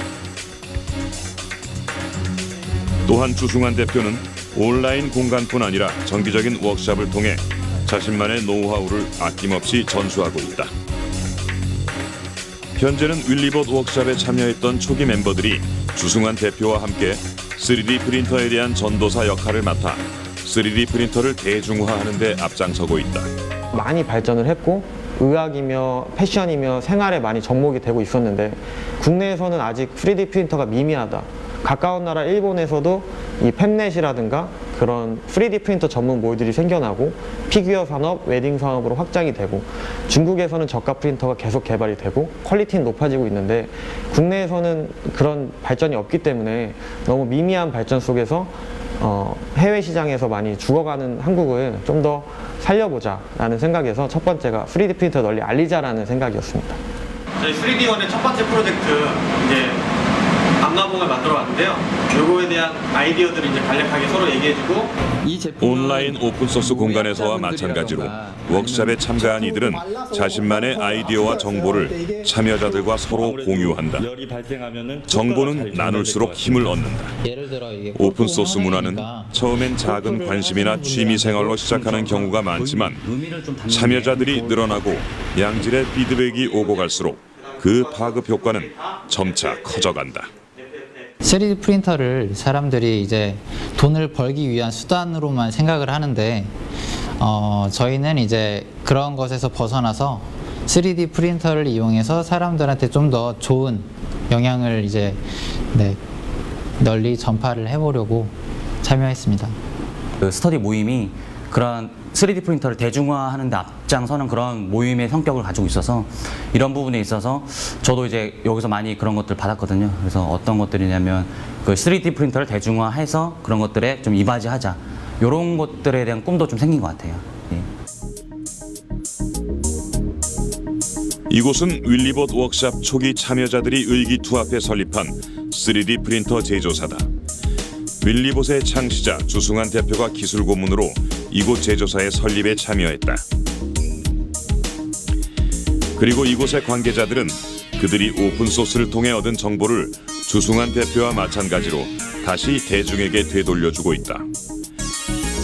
또한 주승환 대표는 온라인 공간뿐 아니라 정기적인 워크숍을 통해 자신만의 노하우를 아낌없이 전수하고 있다. 현재는 윌리봇 워크숍에 참여했던 초기 멤버들이 주승환 대표와 함께 3D 프린터에 대한 전도사 역할을 맡아 3D 프린터를 대중화하는 데 앞장서고 있다. 많이 발전을 했고 의학이며 패션이며 생활에 많이 접목이 되고 있었는데 국내에서는 아직 3D 프린터가 미미하다. 가까운 나라 일본에서도 이 팹넷이라든가 그런 3D 프린터 전문 몰들이 생겨나고 피규어 산업, 웨딩 산업으로 확장이 되고 중국에서는 저가 프린터가 계속 개발이 되고 퀄리티는 높아지고 있는데 국내에서는 그런 발전이 없기 때문에 너무 미미한 발전 속에서 해외 시장에서 많이 죽어가는 한국을 좀 더 살려보자 라는 생각에서 첫 번째가 3D 프린터 널리 알리자라는 생각이었습니다. 저희 3D1의 첫 번째 프로젝트 이제 암나봉을 만들어 왔는데요. 요거에 대한 아이디어들을 이제 간략하게 서로 얘기해주고 온라인 오픈소스 공간에서와 마찬가지로 워크숍에 참가한 이들은 자신만의 아이디어와 정보를 참여자들과 서로 공유한다. 정보는 나눌수록 힘을 얻는다. 오픈소스 문화는 처음엔 작은 관심이나 취미생활로 시작하는 경우가 많지만 참여자들이 늘어나고 양질의 피드백이 오고 갈수록 그 파급 효과는 점차 커져간다. 3D 프린터를 사람들이 이제 돈을 벌기 위한 수단으로만 생각을 하는데 저희는 이제 그런 것에서 벗어나서 3D 프린터를 이용해서 사람들한테 좀 더 좋은 영향을 이제 널리 전파를 해보려고 참여했습니다. 그 스터디 모임이 그런 3D 프린터를 대중화하는 데 앞장서는 그런 모임의 성격을 가지고 있어서 이런 부분에 있어서 저도 이제 여기서 많이 그런 것들 받았거든요. 그래서 어떤 것들이냐면 그 3D 프린터를 대중화해서 그런 것들에 좀 이바지하자, 이런 것들에 대한 꿈도 좀 생긴 것 같아요. 예. 이곳은 윌리봇 워크숍 초기 참여자들이 의기투합해 설립한 3D 프린터 제조사다. 윌리봇의 창시자 주승환 대표가 기술 고문으로 이곳 제조사의 설립에 참여했다. 그리고 이곳의 관계자들은 그들이 오픈소스를 통해 얻은 정보를 주승환 대표와 마찬가지로 다시 대중에게 되돌려주고 있다.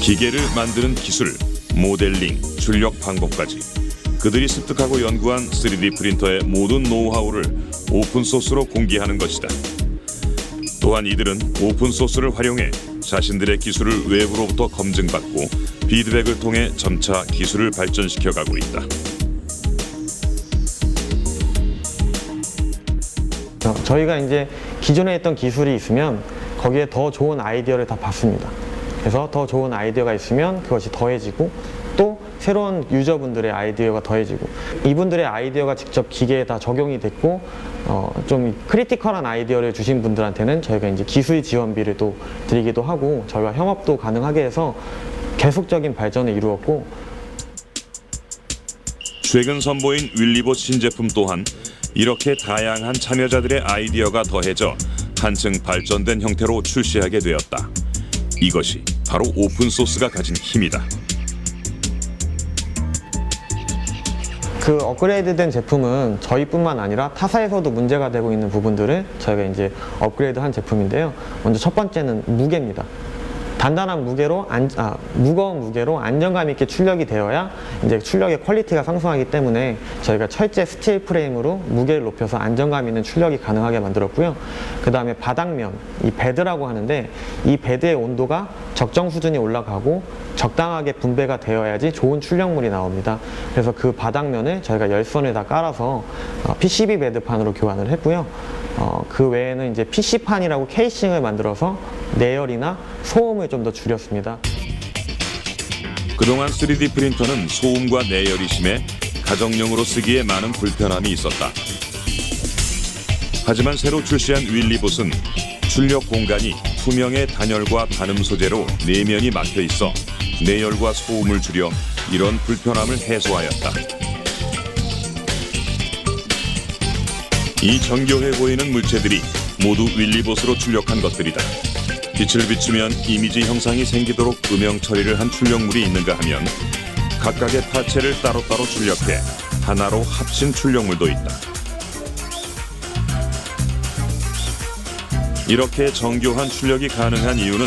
기계를 만드는 기술, 모델링, 출력 방법까지 그들이 습득하고 연구한 3D 프린터의 모든 노하우를 오픈소스로 공개하는 것이다. 또한 이들은 오픈소스를 활용해 자신들의 기술을 외부로부터 검증받고 피드백을 통해 점차 기술을 발전시켜가고 있다. 저희가 이제 기존에 했던 기술이 있으면 거기에 더 좋은 아이디어를 다 받습니다. 그래서 더 좋은 아이디어가 있으면 그것이 더해지고 또 새로운 유저분들의 아이디어가 더해지고 이분들의 아이디어가 직접 기계에 다 적용이 됐고 좀 크리티컬한 아이디어를 주신 분들한테는 저희가 이제 기술 지원비를 또 드리기도 하고 저희와 협업도 가능하게 해서 계속적인 발전을 이루었고 최근 선보인 윌리봇 신제품 또한 이렇게 다양한 참여자들의 아이디어가 더해져 한층 발전된 형태로 출시하게 되었다. 이것이 바로 오픈소스가 가진 힘이다. 그 업그레이드된 제품은 저희뿐만 아니라 타사에서도 문제가 되고 있는 부분들을 저희가 이제 업그레이드한 제품인데요. 먼저 첫 번째는 무게입니다. 단단한 무게로 무거운 무게로 안정감 있게 출력이 되어야 이제 출력의 퀄리티가 상승하기 때문에 저희가 철제 스틸 프레임으로 무게를 높여서 안정감 있는 출력이 가능하게 만들었고요. 그 다음에 바닥면, 이 베드라고 하는데 이 베드의 온도가 적정 수준이 올라가고 적당하게 분배가 되어야지 좋은 출력물이 나옵니다. 그래서 그 바닥면을 저희가 열선을 다 깔아서 PCB 베드판으로 교환을 했고요. 그 외에는 이제 PC판이라고 케이싱을 만들어서 내열이나 소음을 좀 더 줄였습니다. 그동안 3D 프린터는 소음과 내열이 심해 가정용으로 쓰기에 많은 불편함이 있었다. 하지만 새로 출시한 윌리봇은 출력 공간이 투명의 단열과 반음 소재로 내면이 막혀 있어 내열과 소음을 줄여 이런 불편함을 해소하였다. 이 정교해 보이는 물체들이 모두 윌리봇으로 출력한 것들이다. 빛을 비추면 이미지 형상이 생기도록 음영 처리를 한 출력물이 있는가 하면 각각의 파체를 따로따로 출력해 하나로 합친 출력물도 있다. 이렇게 정교한 출력이 가능한 이유는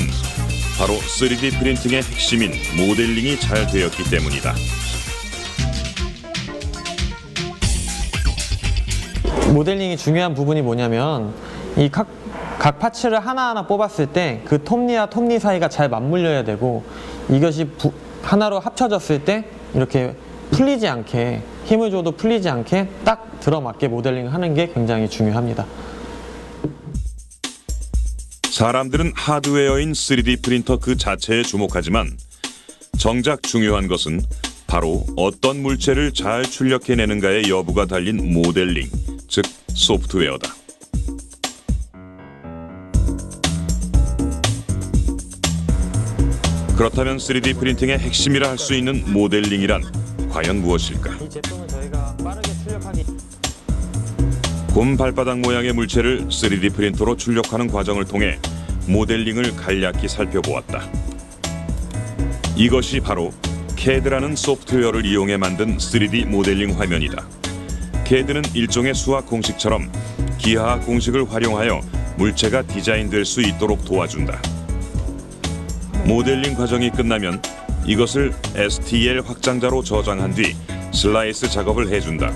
바로 3D 프린팅의 핵심인 모델링이 잘 되었기 때문이다. 모델링이 중요한 부분이 뭐냐면 이 각 파츠를 하나하나 뽑았을 때 그 톱니와 톱니 사이가 잘 맞물려야 되고 이것이 하나로 합쳐졌을 때 이렇게 풀리지 않게 힘을 줘도 풀리지 않게 딱 들어맞게 모델링을 하는 게 굉장히 중요합니다. 사람들은 하드웨어인 3D 프린터 그 자체에 주목하지만 정작 중요한 것은 바로 어떤 물체를 잘 출력해내는가의 여부가 달린 모델링, 즉 소프트웨어다. 그렇다면 3D 프린팅의 핵심이라 할 수 있는 모델링이란 과연 무엇일까? 이 제품은 저희가 빠르게 출력하기 곰 발바닥 모양의 물체를 3D 프린터로 출력하는 과정을 통해 모델링을 간략히 살펴보았다. 이것이 바로 CAD라는 소프트웨어를 이용해 만든 3D 모델링 화면이다. CAD는 일종의 수학 공식처럼 기하학 공식을 활용하여 물체가 디자인될 수 있도록 도와준다. 모델링 과정이 끝나면 이것을 STL 확장자로 저장한 뒤 슬라이스 작업을 해준다.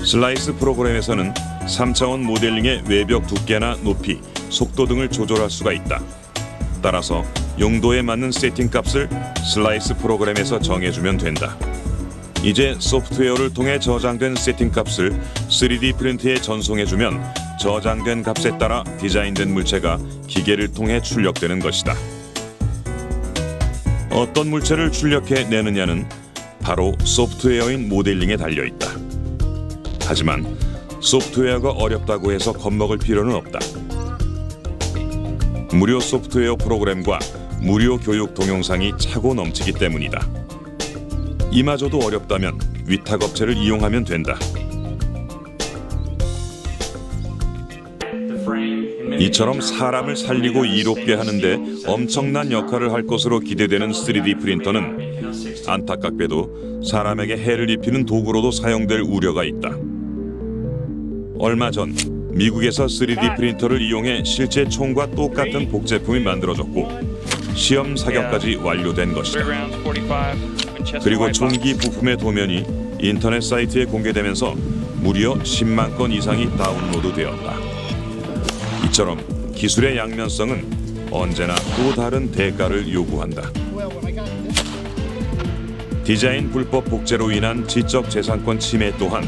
슬라이스 프로그램에서는 3차원 모델링의 외벽 두께나 높이, 속도 등을 조절할 수가 있다. 따라서 용도에 맞는 세팅 값을 슬라이스 프로그램에서 정해주면 된다. 이제 소프트웨어를 통해 저장된 세팅 값을 3D 프린트에 전송해주면 저장된 값에 따라 디자인된 물체가 기계를 통해 출력되는 것이다. 어떤 물체를 출력해 내느냐는 바로 소프트웨어인 모델링에 달려있다. 하지만 소프트웨어가 어렵다고 해서 겁먹을 필요는 없다. 무료 소프트웨어 프로그램과 무료 교육 동영상이 차고 넘치기 때문이다. 이마저도 어렵다면 위탁업체를 이용하면 된다. 이처럼 사람을 살리고 이롭게 하는데 엄청난 역할을 할 것으로 기대되는 3D 프린터는 안타깝게도 사람에게 해를 입히는 도구로도 사용될 우려가 있다. 얼마 전 미국에서 3D 프린터를 이용해 실제 총과 똑같은 복제품이 만들어졌고 시험 사격까지 완료된 것이다. 그리고 총기 부품의 도면이 인터넷 사이트에 공개되면서 무려 10만 건 이상이 다운로드되었다. 이처럼 기술의 양면성은 언제나 또 다른 대가를 요구한다. 디자인 불법 복제로 인한 지적재산권 침해 또한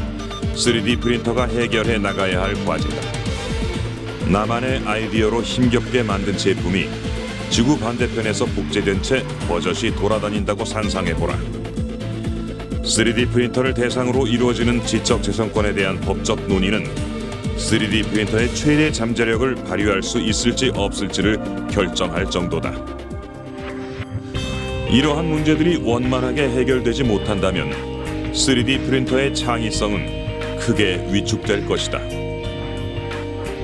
3D 프린터가 해결해 나가야 할 과제다. 나만의 아이디어로 힘겹게 만든 제품이 지구 반대편에서 복제된 채 버젓이 돌아다닌다고 상상해보라. 3D 프린터를 대상으로 이루어지는 지적재산권에 대한 법적 논의는 3D 프린터의 최대 잠재력을 발휘할 수 있을지 없을지를 결정할 정도다. 이러한 문제들이 원만하게 해결되지 못한다면 3D 프린터의 창의성은 크게 위축될 것이다.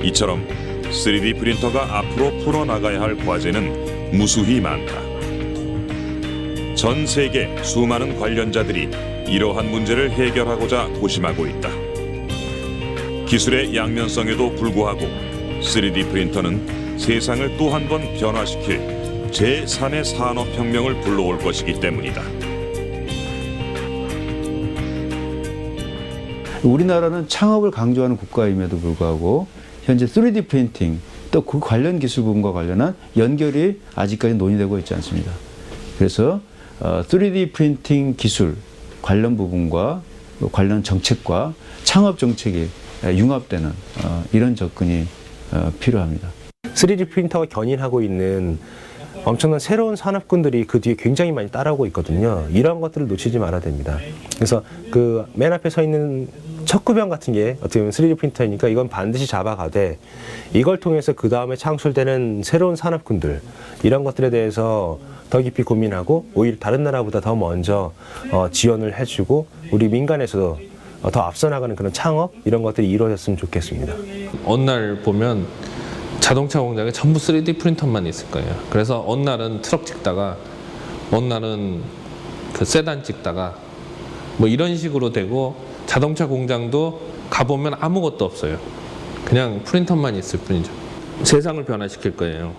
이처럼 3D 프린터가 앞으로 풀어나가야 할 과제는 무수히 많다. 전 세계 수많은 관련자들이 이러한 문제를 해결하고자 고심하고 있다. 기술의 양면성에도 불구하고 3D 프린터는 세상을 또 한 번 변화시킬 제3의 산업혁명을 불러올 것이기 때문이다. 우리나라는 창업을 강조하는 국가임에도 불구하고 현재 3D 프린팅 또 그 관련 기술 부분과 관련한 연결이 아직까지 논의되고 있지 않습니다. 그래서 3D 프린팅 기술 관련 부분과 관련 정책과 창업 정책이 융합되는 이런 접근이 필요합니다. 3D 프린터가 견인하고 있는 엄청난 새로운 산업군들이 그 뒤에 굉장히 많이 따라오고 있거든요. 이러한 것들을 놓치지 말아야 됩니다. 그래서 그 맨 앞에 서 있는 척구병 같은 게 어떻게 보면 3D 프린터니까 이건 반드시 잡아가되 이걸 통해서 그 다음에 창출되는 새로운 산업군들 이런 것들에 대해서 더 깊이 고민하고 오히려 다른 나라보다 더 먼저 지원을 해주고 우리 민간에서도 더 앞서 나가는 그런 창업 이런 것들이 이루어졌으면 좋겠습니다. 어느 날 보면 자동차 공장에 전부 3D 프린터만 있을 거예요. 그래서 어느 날은 트럭 찍다가 어느 날은 그 세단 찍다가 뭐 이런 식으로 되고 자동차 공장도 가보면 아무것도 없어요. 그냥 프린터만 있을 뿐이죠. 세상을 변화시킬 거예요.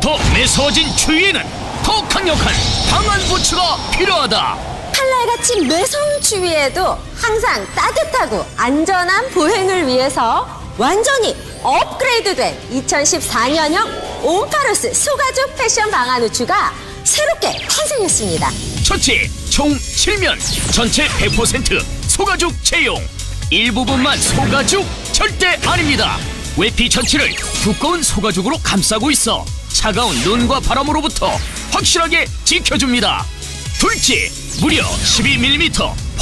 더 매서워진 추위에는 더 강력한 방한 부츠가 필요하다. 칼날같이 매서운 추위에도 항상 따뜻하고 안전한 보행을 위해서 완전히 업그레이드된 2014년형 옴파루스 소가죽 패션 방한 후추가 새롭게 탄생했습니다. 처치 총 7면 전체 100% 소가죽 채용. 일부분만 소가죽 절대 아닙니다. 외피 전체를 두꺼운 소가죽으로 감싸고 있어 차가운 눈과 바람으로부터 확실하게 지켜줍니다. 둘째 무려 12mm